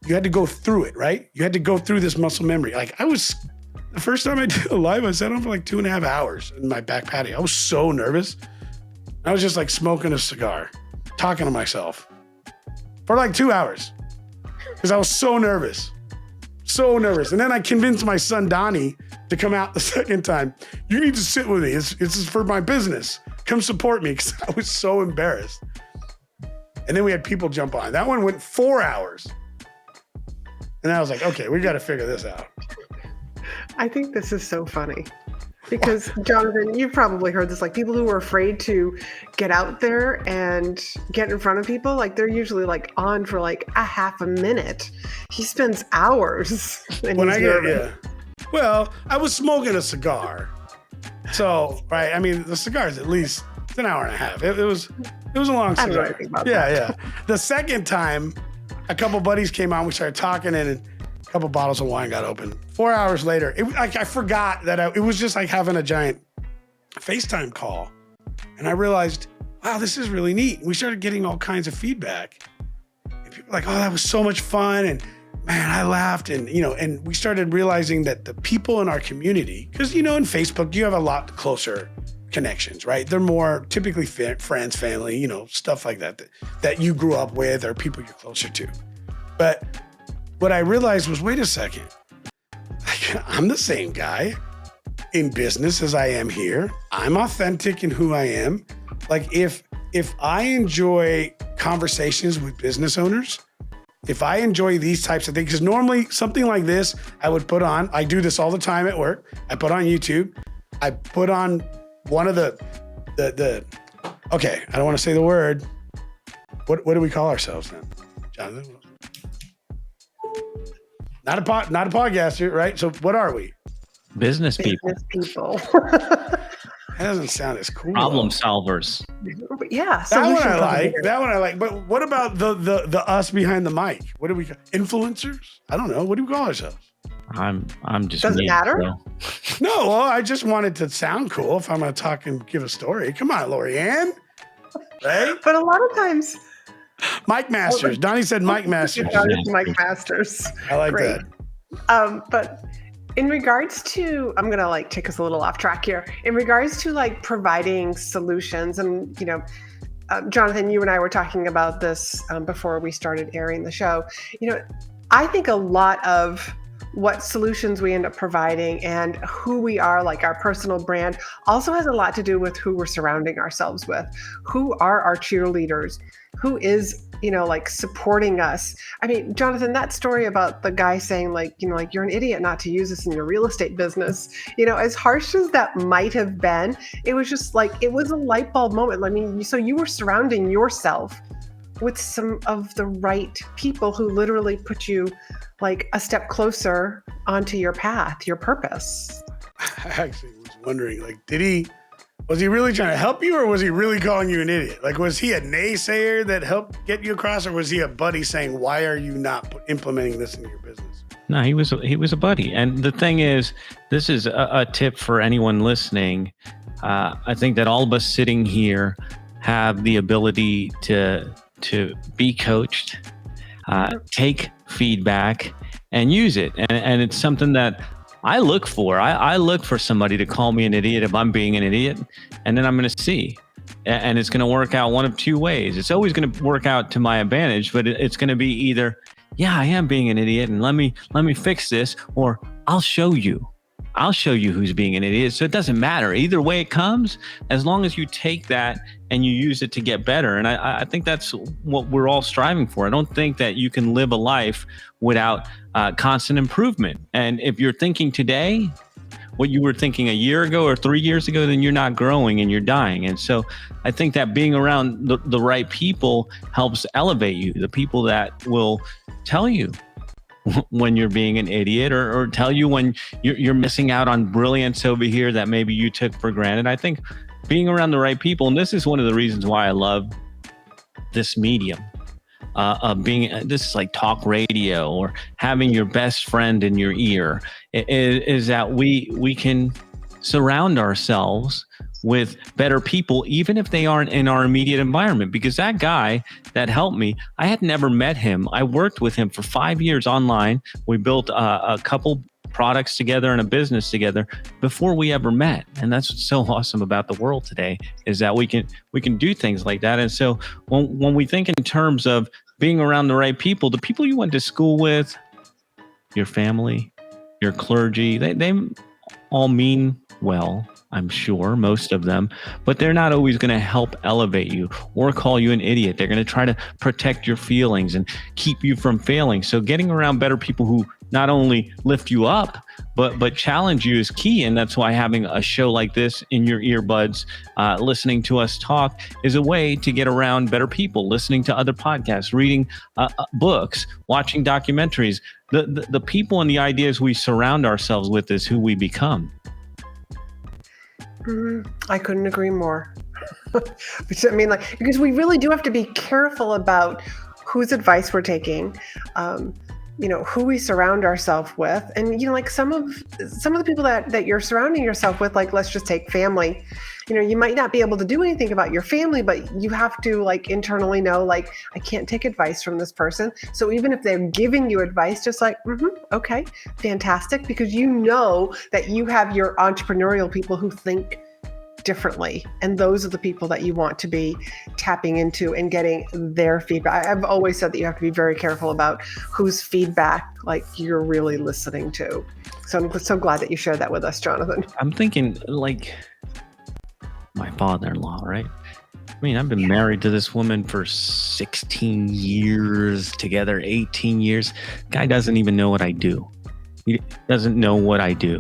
You had to go through it, right? You had to go through this muscle memory. The first time I did a live, I sat on for 2.5 hours in my back patio. I was so nervous. I was just smoking a cigar, talking to myself for 2 hours because I was so nervous. So nervous. And then I convinced my son, Donnie, to come out the second time. You need to sit with me. This is for my business. Come support me, because I was so embarrassed. And then we had people jump on. That one went 4 hours. And I was like, okay, we got to figure this out. I think this is so funny because, Jonathan, you've probably heard this, people who are afraid to get out there and get in front of people, they're usually on for a half a minute. He spends hours. Well, I was smoking a cigar. So, right. I mean, the cigar's at least an hour and a half. It was a long cigar. I don't know anything about that. Yeah. The second time, a couple buddies came on, we started talking, and a couple bottles of wine got opened. 4 hours later, I forgot that it was just having a giant FaceTime call. And I realized, wow, this is really neat. We started getting all kinds of feedback. And people were like, oh, that was so much fun. And man, I laughed. And, and we started realizing that the people in our community, because, in Facebook, you have a lot closer connections, right? They're more typically friends, family, stuff like that you grew up with or people you're closer to. But what I realized was, wait a second, I'm the same guy in business as I am here. I'm authentic in who I am. If I enjoy conversations with business owners, if I enjoy these types of things, because normally something like this, I do this all the time at work. I put on YouTube. I put on one of the okay, I don't want to say the word. What do we call ourselves then, Jonathan? Not a podcaster, right? So what are we? Business people. That doesn't sound as cool. Problem solvers. Yeah. That one I like. But what about the us behind the mic? What do we call influencers? I don't know. What do we call ourselves? I'm just. Does it matter? No, well, I just wanted to sound cool if I'm going to talk and give a story. Come on, Lorianne. Right? But a lot of times. Mike Masters. Donnie said Mike Masters. Mike Masters. I like Great. that. But in regards to, I'm going to take us a little off track here. In regards to providing solutions and, Jonathan, you and I were talking about this before we started airing the show. I think a lot of what solutions we end up providing and who we are, our personal brand, also has a lot to do with who we're surrounding ourselves with. Who are our cheerleaders? Who is, supporting us? I mean, Jonathan, that story about the guy saying you're an idiot not to use this in your real estate business, as harsh as that might have been, it was just it was a light bulb moment. I mean, so you were surrounding yourself with some of the right people who literally put you a step closer onto your path, your purpose. I actually was wondering, was he really trying to help you, or was he really calling you an idiot? Was he a naysayer that helped get you across, or was he a buddy saying, why are you not implementing this in your business? No, he was a buddy. And the thing is, this is a tip for anyone listening. I think that all of us sitting here have the ability to be coached, take feedback, and use it. And it's something that I look for. I look for somebody to call me an idiot if I'm being an idiot, and then I'm going to see. And it's going to work out one of two ways. It's always going to work out to my advantage, but it's going to be either, yeah, I am being an idiot, and let me fix this, or I'll show you who's being an idiot. So it doesn't matter. Either way it comes, as long as you take that and you use it to get better. And I think that's what we're all striving for. I don't think that you can live a life without constant improvement. And if you're thinking today what you were thinking a year ago or 3 years ago, then you're not growing and you're dying. And so I think that being around the right people helps elevate you. The people that will tell you when you're being an idiot, or tell you when you're missing out on brilliance over here that maybe you took for granted. I think being around the right people, and this is one of the reasons why I love this medium of being, this is like talk radio or having your best friend in your ear, is that we can surround ourselves with better people, even if they aren't in our immediate environment. Because that guy that helped me, I had never met him. I worked with him for 5 years online. We built a couple products together and a business together before we ever met. And that's what's so awesome about the world today, is that we can do things like that. And so when we think in terms of being around the right people, the people you went to school with, your family, your clergy, they all mean well, I'm sure, most of them, but they're not always going to help elevate you or call you an idiot. They're going to try to protect your feelings and keep you from failing. So getting around better people who not only lift you up, but challenge you is key. And that's why having a show like this in your earbuds, listening to us talk, is a way to get around better people, listening to other podcasts, reading books, watching documentaries. The people and the ideas we surround ourselves with is who we become. I couldn't agree more. I mean, because we really do have to be careful about whose advice we're taking, who we surround ourselves with. And, some of the people that you're surrounding yourself with, let's just take family. You might not be able to do anything about your family, but you have to internally know, I can't take advice from this person. So even if they're giving you advice, just okay, fantastic. Because you know that you have your entrepreneurial people who think differently. And those are the people that you want to be tapping into and getting their feedback. I've always said that you have to be very careful about whose feedback you're really listening to. So I'm so glad that you shared that with us, Jonathan. I'm thinking my father-in-law, right? I mean, I've been married to this woman for 16 years, together 18 years. Guy doesn't even know what I do. He doesn't know what I do.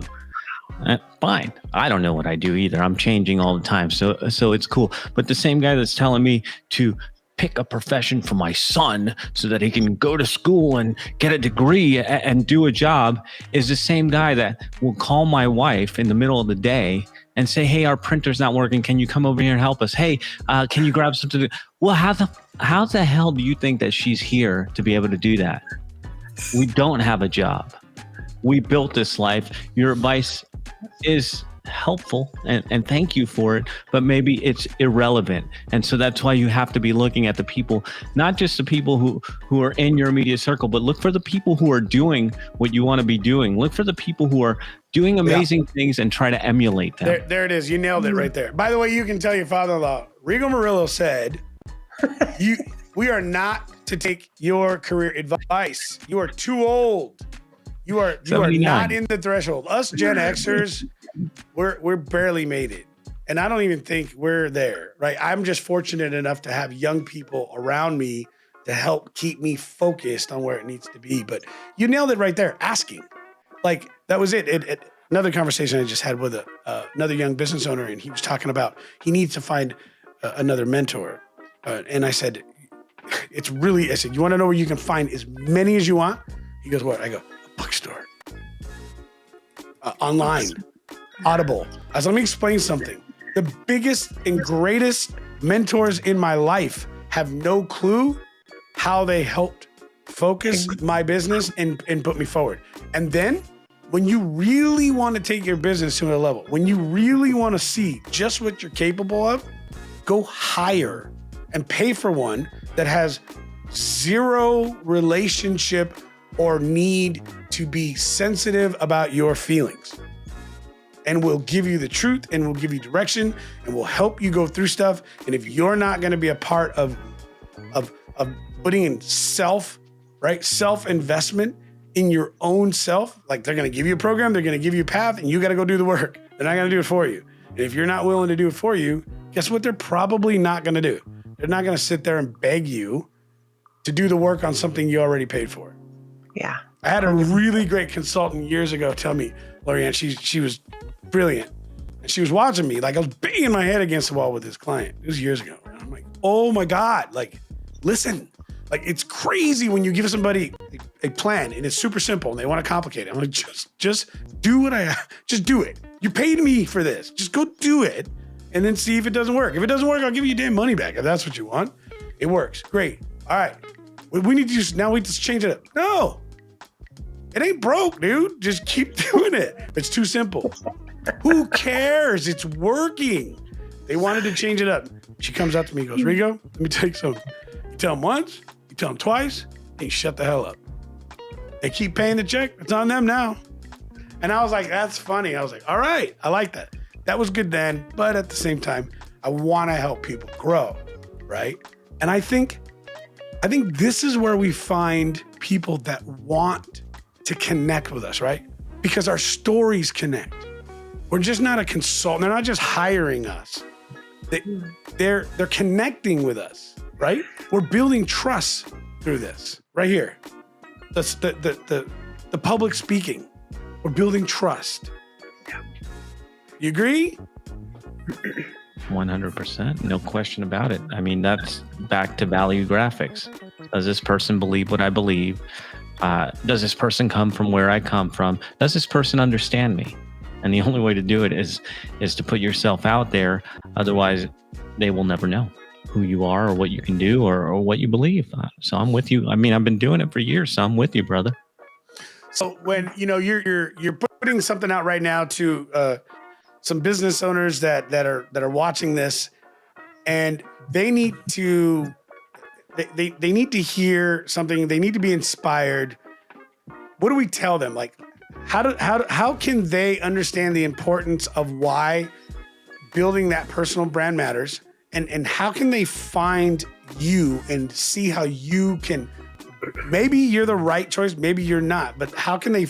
Fine. I don't know what I do either. I'm changing all the time. So it's cool. But the same guy that's telling me to pick a profession for my son so that he can go to school and get a degree and do a job is the same guy that will call my wife in the middle of the day and say, hey, our printer's not working. Can you come over here and help us? Hey, can you grab something? Well, how the hell do you think that she's here to be able to do that? We don't have a job. We built this life. Your advice is helpful and thank you for it, but maybe it's irrelevant. And so that's why you have to be looking at the people, not just the people who are in your immediate circle, but look for the people who are doing what you want to be doing. Look for the people who are doing amazing things and try to emulate them. There it is. You nailed it right there. By the way, you can tell your father-in-law, Rigo Murillo said, we are not to take your career advice. You are too old. You are not in the threshold. Us Gen Xers, we're barely made it. And I don't even think we're there, right? I'm just fortunate enough to have young people around me to help keep me focused on where it needs to be. But you nailed it right there, asking. Like, that was it. Another conversation I just had with another young business owner, and he was talking about he needs to find another mentor. And I said, I said, you want to know where you can find as many as you want? He goes, what? I go, bookstore, online, Audible. Let me explain something. The biggest and greatest mentors in my life have no clue how they helped focus my business and put me forward. And then when you really want to take your business to another level, when you really want to see just what you're capable of, go hire and pay for one that has zero relationship or need to be sensitive about your feelings, and will give you the truth and will give you direction and will help you go through stuff. And if you're not going to be a part of putting in self-investment in your own self, like they're going to give you a program, they're going to give you a path, and you got to go do the work. They're not going to do it for you. And if you're not willing to do it for you, guess what they're probably not going to do? They're not going to sit there and beg you to do the work on something you already paid for. Yeah. I had a really great consultant years ago tell me, Lorianne, she was brilliant. And she was watching me. Like, I was banging my head against the wall with this client. It was years ago. And I'm like, oh my God, like, listen. Like, it's crazy when you give somebody a plan and it's super simple and they want to complicate it. I'm like, just do just do it. You paid me for this. Just go do it and then see if it doesn't work. If it doesn't work, I'll give you your damn money back if that's what you want. It works. Great. All right. We need to just change it up. No. It ain't broke, dude. Just keep doing it. It's too simple. Who cares? It's working. They wanted to change it up. She comes up to me and goes, Rigo, let me tell you something. You tell them once, you tell them twice, and you shut the hell up. They keep paying the check. It's on them now. And I was like, that's funny. I was like, all right, I like that. That was good then. But at the same time, I want to help people grow, right? And I think this is where we find people that want to connect with us, right? Because our stories connect. We're just not a consultant. They're not just hiring us. They're connecting with us, right? We're building trust through this right here. The public speaking. We're building trust. You agree? 100%. No question about it. I mean, that's back to value graphics. Does this person believe what I believe? Does this person come from where I come from? Does this person understand me? And the only way to do it is to put yourself out there. Otherwise, they will never know who you are or what you can do or what you believe. So I'm with you. I mean, I've been doing it for years, so I'm with you, brother. So when you're putting something out right now to some business owners that are watching this, and they need to hear something. They need to be inspired. What do we tell them? Like, how can they understand the importance of why building that personal brand matters? And how can they find you and see how you can, maybe you're the right choice, maybe you're not, but how can they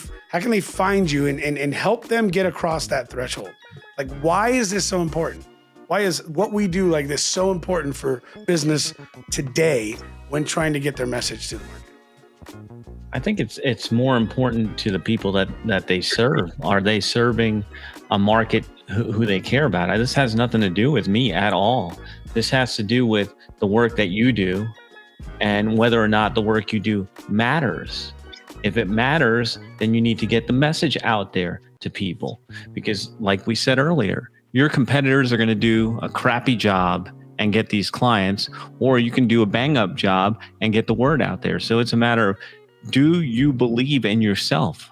find you and help them get across that threshold? Like, why is this so important? Why is what we do like this so important for business today when trying to get their message to the market? I think it's more important to the people that they serve. Are they serving a market who they care about? This has nothing to do with me at all. This has to do with the work that you do and whether or not the work you do matters. If it matters, then you need to get the message out there to people. Because like we said earlier, your competitors are going to do a crappy job and get these clients, or you can do a bang up job and get the word out there. So it's a matter of, do you believe in yourself?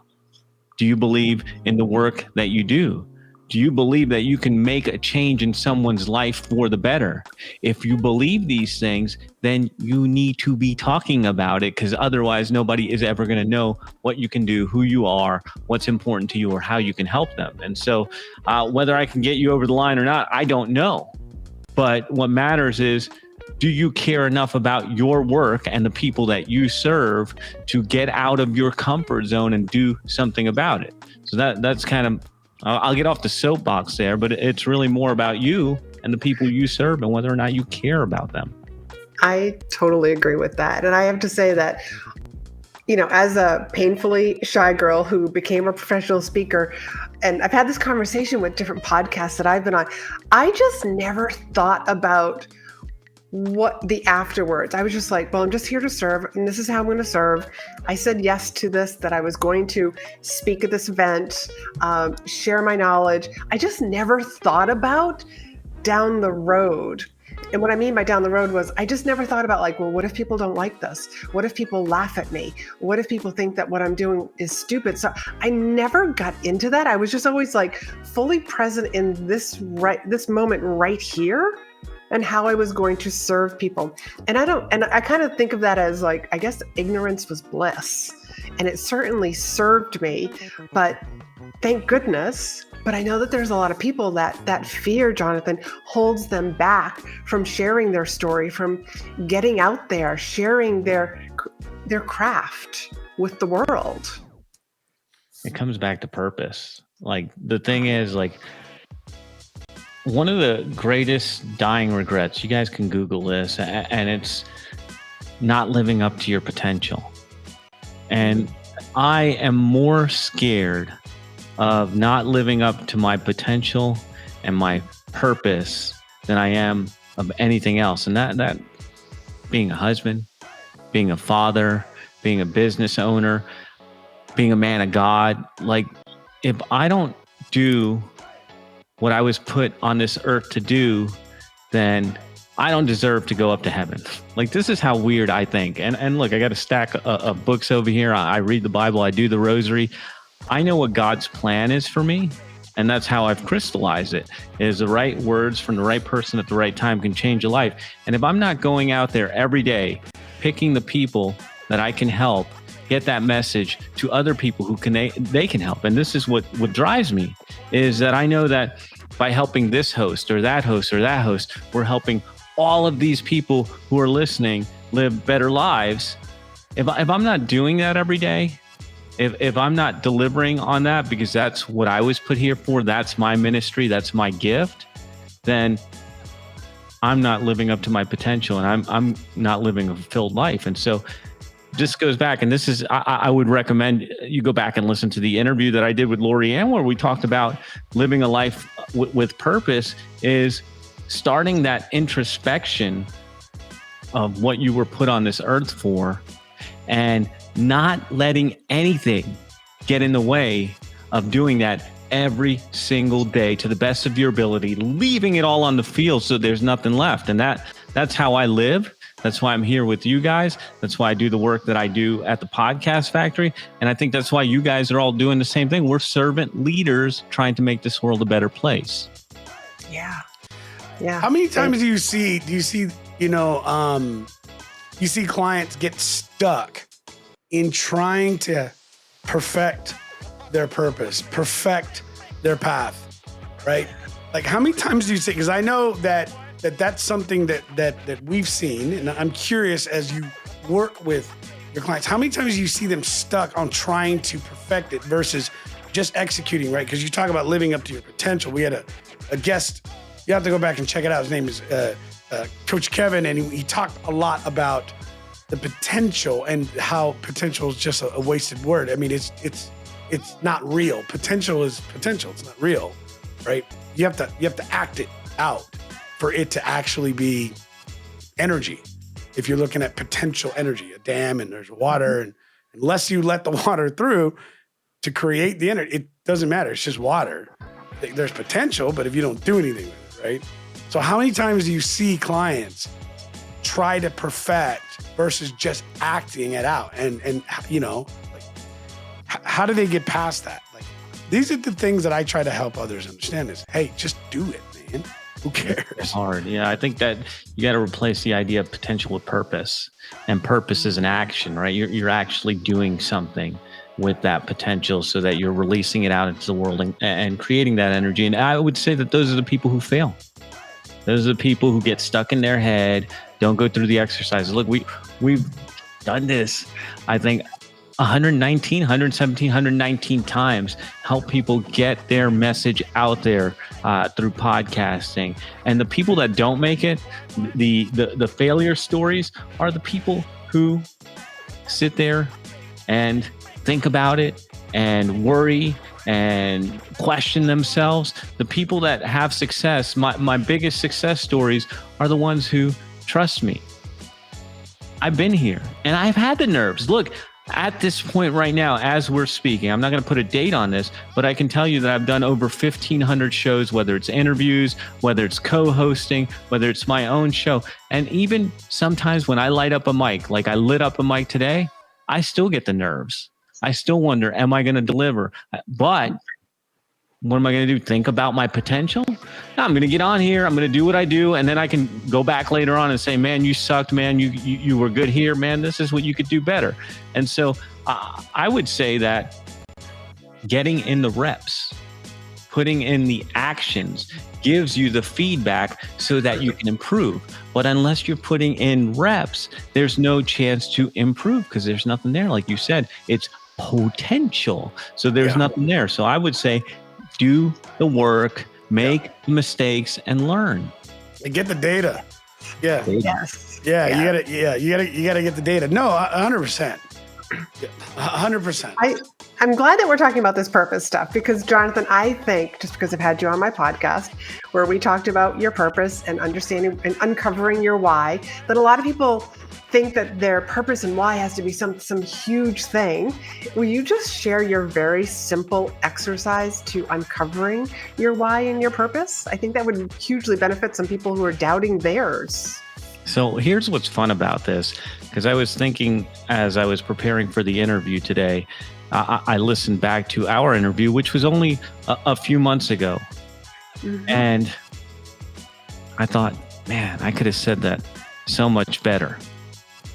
Do you believe in the work that you do? Do you believe that you can make a change in someone's life for the better? If you believe these things, then you need to be talking about it, because otherwise nobody is ever going to know what you can do, who you are, what's important to you, or how you can help them. And so whether I can get you over the line or not, I don't know. But what matters is, do you care enough about your work and the people that you serve to get out of your comfort zone and do something about it? So that's kind of, I'll get off the soapbox there, but it's really more about you and the people you serve and whether or not you care about them. I totally agree with that. And I have to say that, you know, as a painfully shy girl who became a professional speaker, and I've had this conversation with different podcasts that I've been on, I just never thought about what the afterwards. I was just like, well, I'm just here to serve, and this is how I'm going to serve. I said yes to this, that I was going to speak at this event, share my knowledge. I just never thought about down the road. And what I mean by down the road was, I just never thought about like, well, what if people don't like this? What if people laugh at me? What if people think that what I'm doing is stupid? So I never got into that. I was just always like fully present in this moment right here, and how I was going to serve people. And I kind of think of that as like, I guess ignorance was bliss, and it certainly served me, but thank goodness. But I know that there's a lot of people that fear, Jonathan, holds them back from sharing their story, from getting out there, sharing their craft with the world. It comes back to purpose. Like, the thing is, like, one of the greatest dying regrets, you guys can Google this, and it's not living up to your potential. And I am more scared of not living up to my potential and my purpose than I am of anything else. And that being a husband, being a father, being a business owner, being a man of God, like, if I don't do what I was put on this earth to do, then I don't deserve to go up to heaven. Like, this is how weird I think. And look, I got a stack of books over here. I read the Bible. I do the rosary. I know what God's plan is for me. And that's how I've crystallized it, is the right words from the right person at the right time can change a life. And if I'm not going out there every day, picking the people that I can help get that message to other people who they can help. And this is what drives me, is that I know that by helping this host or that host or that host, we're helping all of these people who are listening live better lives. If I'm not doing that every day, if I'm not delivering on that, because that's what I was put here for, that's my ministry, that's my gift, then I'm not living up to my potential, and I'm not living a fulfilled life. And so this goes back, and this is, I would recommend you go back and listen to the interview that I did with Lori Ann, where we talked about living a life with purpose, is starting that introspection of what you were put on this earth for, and not letting anything get in the way of doing that every single day to the best of your ability, leaving it all on the field so there's nothing left. And that's how I live. That's why I'm here with you guys. That's why I do the work that I do at the Podcast Factory. And I think that's why you guys are all doing the same thing. We're servant leaders trying to make this world a better place. Yeah. Yeah. How many times do you see, you see clients get stuck in trying to perfect their purpose, perfect their path, right? Like, how many times do you see, because I know that's something that we've seen, and I'm curious, as you work with your clients, how many times do you see them stuck on trying to perfect it versus just executing, right? Because you talk about living up to your potential. We had a guest You have to go back and check it out. His name is Coach Kevin, and he talked a lot about the potential and how potential is just a wasted word. I mean, it's not real. Potential is potential. It's not real, right? You have to act it out for it to actually be energy. If you're looking at potential energy, a dam and there's water, and unless you let the water through to create the energy, it doesn't matter. It's just water. There's potential, but if you don't do anything with it, right? So how many times do you see clients try to perfect versus just acting it out? And you know, like, how do they get past that? Like, these are the things that I try to help others understand is, hey, just do it, man. Who cares? It's hard. Yeah, I think that you got to replace the idea of potential with purpose. And purpose is an action, right? You're actually doing something with that potential so that you're releasing it out into the world and creating that energy. And I would say that those are the people who fail. Those are the people who get stuck in their head, don't go through the exercises. Look, we've done this, I think, 119 times, help people get their message out there through podcasting. And the people that don't make it, the failure stories are the people who sit there and think about it and worry and question themselves. The people that have success, my biggest success stories are the ones who trust me. I've been here and I've had the nerves. Look, at this point right now, as we're speaking, I'm not going to put a date on this, but I can tell you that I've done over 1,500 shows, whether it's interviews, whether it's co-hosting, whether it's my own show. And even sometimes when I light up a mic, like I lit up a mic today, I still get the nerves. I still wonder, am I going to deliver? But what am I going to do? Think about my potential? No, I'm going to get on here. I'm going to do what I do. And then I can go back later on and say, man, you sucked, man. You were good here, man. This is what you could do better. And so I would say that getting in the reps, putting in the actions gives you the feedback so that you can improve. But unless you're putting in reps, there's no chance to improve because there's nothing there. Like you said, it's potential. So there's nothing there. So I would say, do the work, make mistakes, and learn. And get the data. Yeah. Yes. Yeah. You gotta get the data. No, 100%. 100%. I'm glad that we're talking about this purpose stuff because, Jonathan, I think, just because I've had you on my podcast where we talked about your purpose and understanding and uncovering your why, that a lot of people think that their purpose and why has to be some huge thing. Will you just share your very simple exercise to uncovering your why and your purpose? I think that would hugely benefit some people who are doubting theirs. So here's what's fun about this, because I was thinking as I was preparing for the interview today, I listened back to our interview, which was only a few months ago. Mm-hmm. And I thought, man, I could have said that so much better.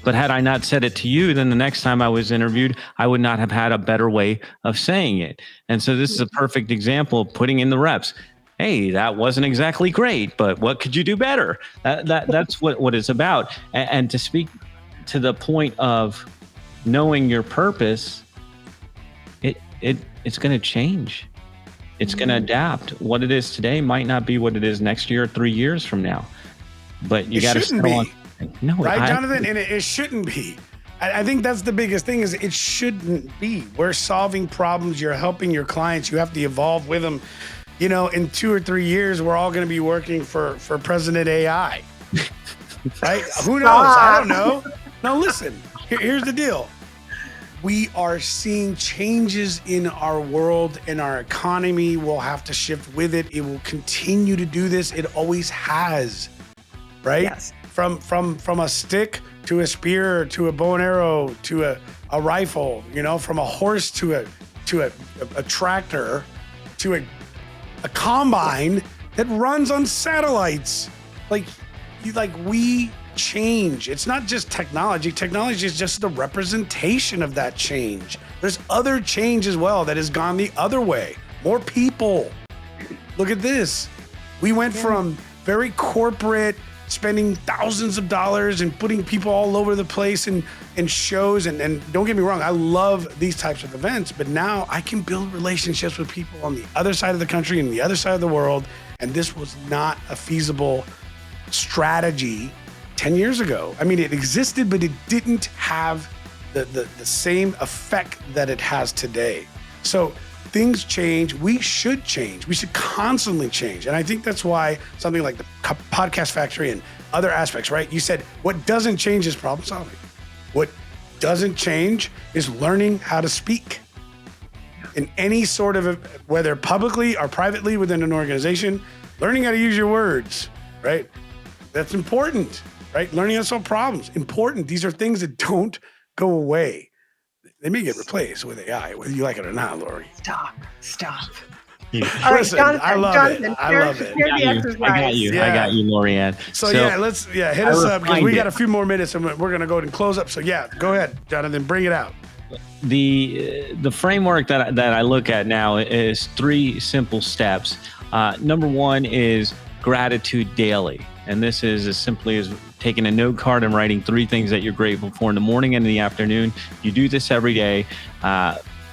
But had I not said it to you, then the next time I was interviewed, I would not have had a better way of saying it. And so this is a perfect example of putting in the reps. Hey, that wasn't exactly great, but what could you do better? That's what it's about. And to speak to the point of knowing your purpose, it's going to change. It's going to adapt. What it is today might not be what it is next year or 3 years from now. But you got to stay on. No, right, Jonathan? And it shouldn't be. I think that's the biggest thing is it shouldn't be. We're solving problems. You're helping your clients. You have to evolve with them. You know, in 2 or 3 years, we're all going to be working for President AI. Right? Who knows? I don't know. Now, listen, here's the deal. We are seeing changes in our world and our economy. We'll have to shift with it. It will continue to do this. It always has, right? Yes. From a stick to a spear to a bow and arrow to a rifle, you know, from a horse to a tractor to a combine that runs on satellites. Like we change. It's not just technology. Technology is just the representation of that change. There's other change as well that has gone the other way. More people. Look at this. We went from very corporate, spending thousands of dollars and putting people all over the place and shows. And don't get me wrong, I love these types of events, but now I can build relationships with people on the other side of the country and the other side of the world And this was not a feasible strategy 10 years ago. I mean, it existed, but it didn't have the same effect that it has today. So things change. We should change. We should constantly change. And I think that's why something like the Podcast Factory and other aspects, right? You said what doesn't change is problem solving. What doesn't change is learning how to speak in any sort of, whether publicly or privately within an organization, learning how to use your words, right? That's important, right? Learning how to solve problems, important. These are things that don't go away. They may get replaced with AI, whether you like it or not, Lori. Stop. Yeah. All right, Listen, Jonathan, I love it. I love it. I got you, Lorianne. So yeah, hit us up because we got a few more minutes and we're gonna go ahead and close up. So yeah, go ahead, Jonathan, bring it out. The framework that I look at now is 3 simple steps. Number 1 is gratitude daily. And this is as simply as taking a note card and writing 3 things that you're grateful for in the morning and in the afternoon. You do this every day.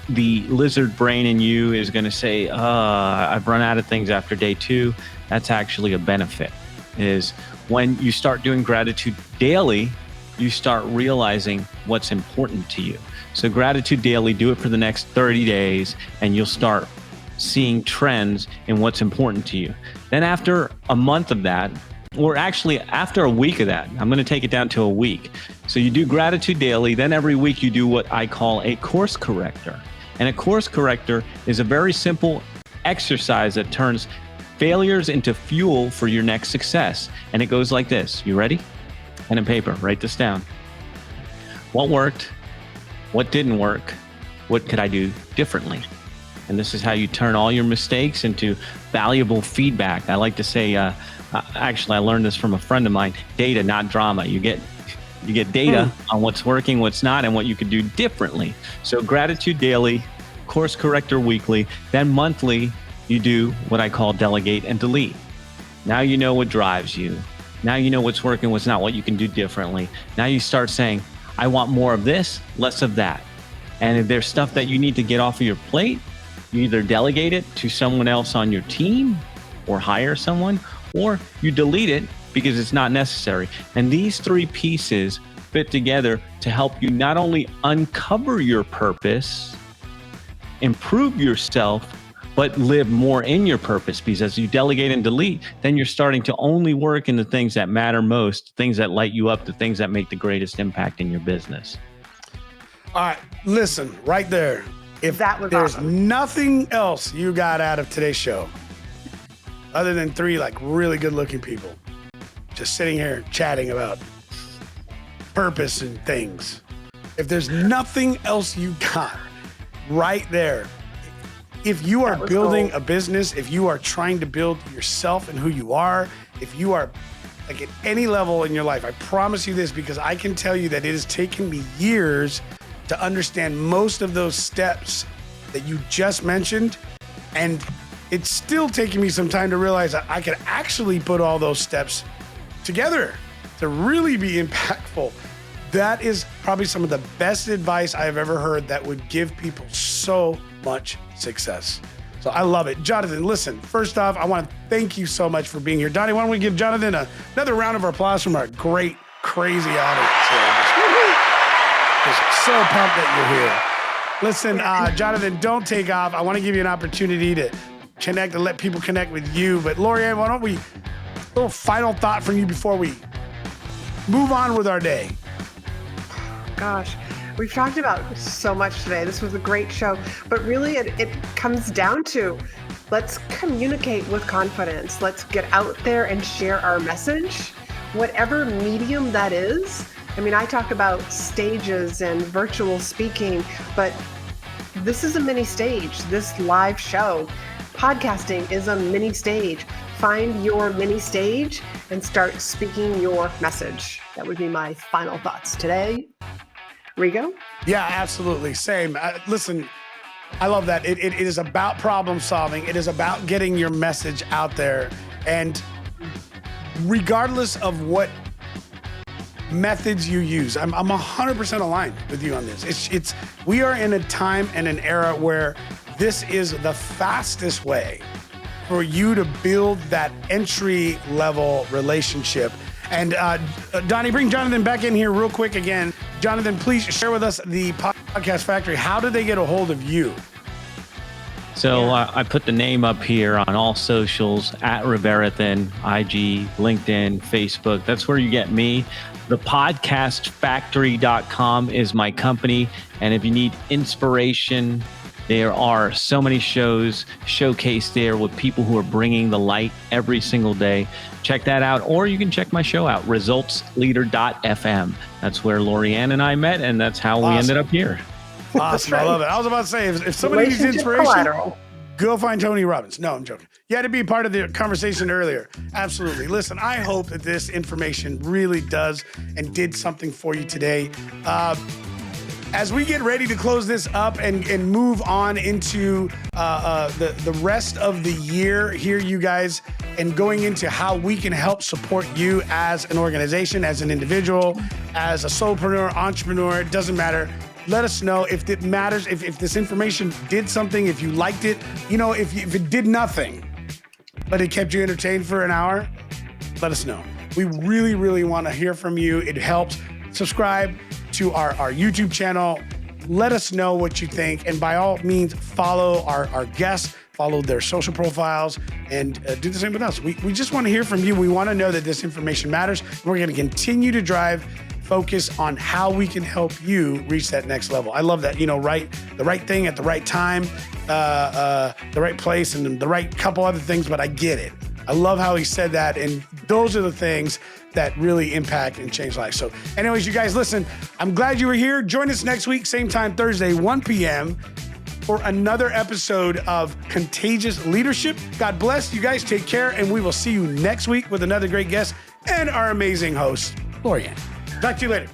The lizard brain in you is going to say, I've run out of things after day 2. That's actually a benefit. Is when you start doing gratitude daily, you start realizing what's important to you. So gratitude daily, do it for the next 30 days, and you'll start seeing trends in what's important to you. Then after a month of that, or actually after a week of that, I'm going to take it down to a week. So you do gratitude daily, then every week you do what I call a course corrector. And a course corrector is a very simple exercise that turns failures into fuel for your next success. And it goes like this. You ready? Pen and paper, write this down. What worked? What didn't work? What could I do differently? And this is how you turn all your mistakes into valuable feedback. I like to say, actually, I learned this from a friend of mine, data, not drama. You get data on what's working, what's not, and what you could do differently. So gratitude daily, course corrector weekly, then monthly, you do what I call delegate and delete. Now you know what drives you. Now you know what's working, what's not, what you can do differently. Now you start saying, I want more of this, less of that. And if there's stuff that you need to get off of your plate, you either delegate it to someone else on your team or hire someone, or you delete it because it's not necessary. And these 3 pieces fit together to help you not only uncover your purpose, improve yourself, but live more in your purpose. Because as you delegate and delete, then you're starting to only work in the things that matter most, things that light you up, the things that make the greatest impact in your business. All right, listen, right there. If there's nothing else you got out of today's show, other than 3 like really good looking people just sitting here chatting about purpose and things. If there's nothing else you got right there, if you are building a business, if you are trying to build yourself and who you are, if you are like at any level in your life, I promise you this because I can tell you that it has taken me years to understand most of those steps that you just mentioned. And it's still taking me some time to realize that I could actually put all those steps together to really be impactful. That is probably some of the best advice I've ever heard that would give people so much success. So I love it. Jonathan, listen, first off, I want to thank you so much for being here. Donnie, why don't we give Jonathan another round of applause from our great, crazy audience here. Just so pumped that you're here. Listen, Jonathan, don't take off. I want to give you an opportunity to connect and let people connect with you. But Lorianne, why don't we, a little final thought from you before we move on with our day. Gosh, we've talked about so much today. This was a great show, but really it comes down to let's communicate with confidence. Let's get out there and share our message, whatever medium that is. I mean, I talk about stages and virtual speaking, but this is a mini stage, this live show. Podcasting is a mini stage. Find your mini stage and start speaking your message. That would be my final thoughts today. Rigo? Yeah, absolutely. Same. Listen, I love that. It is about problem solving. It is about getting your message out there. And regardless of what methods you use, I'm 100% aligned with you on this. We are in a time and an era where this is the fastest way for you to build that entry level relationship. And Donnie, bring Jonathan back in here real quick again. Jonathan, please share with us the Podcast Factory. How do they get a hold of you? So I put the name up here on all socials at Rivera, then IG, LinkedIn, Facebook. That's where you get me. The podcastfactory.com is my company. And if you need inspiration, there are so many shows showcased there with people who are bringing the light every single day. Check that out. Or you can check my show out, resultsleader.fm. That's where Lorianne and I met, and that's how we ended up here. Awesome. Right. I love it. I was about to say, if somebody needs inspiration, go find Tony Robbins. No, I'm joking. You had to be part of the conversation earlier. Absolutely. Listen, I hope that this information really does and did something for you today. As we get ready to close this up and move on into the rest of the year here, you guys, and going into how we can help support you as an organization, as an individual, as a solopreneur, entrepreneur, it doesn't matter. Let us know if it matters, if this information did something, if you liked it, if it did nothing, but it kept you entertained for an hour, let us know. We really, really want to hear from you. It helps. Subscribe to our YouTube channel. Let us know what you think. And by all means, follow our guests, follow their social profiles, and do the same with us. We just want to hear from you. We want to know that this information matters. We're going to continue to drive focus on how we can help you reach that next level. I love that, the right thing at the right time, the right place, and the right couple other things, but I get it. I love how he said that, and those are the things that really impact and change lives. So anyways, you guys, listen, I'm glad you were here. Join us next week, same time, Thursday, 1 p.m. for another episode of Contagious Leadership. God bless. You guys take care, and we will see you next week with another great guest and our amazing host, Lorianne. Talk to you later.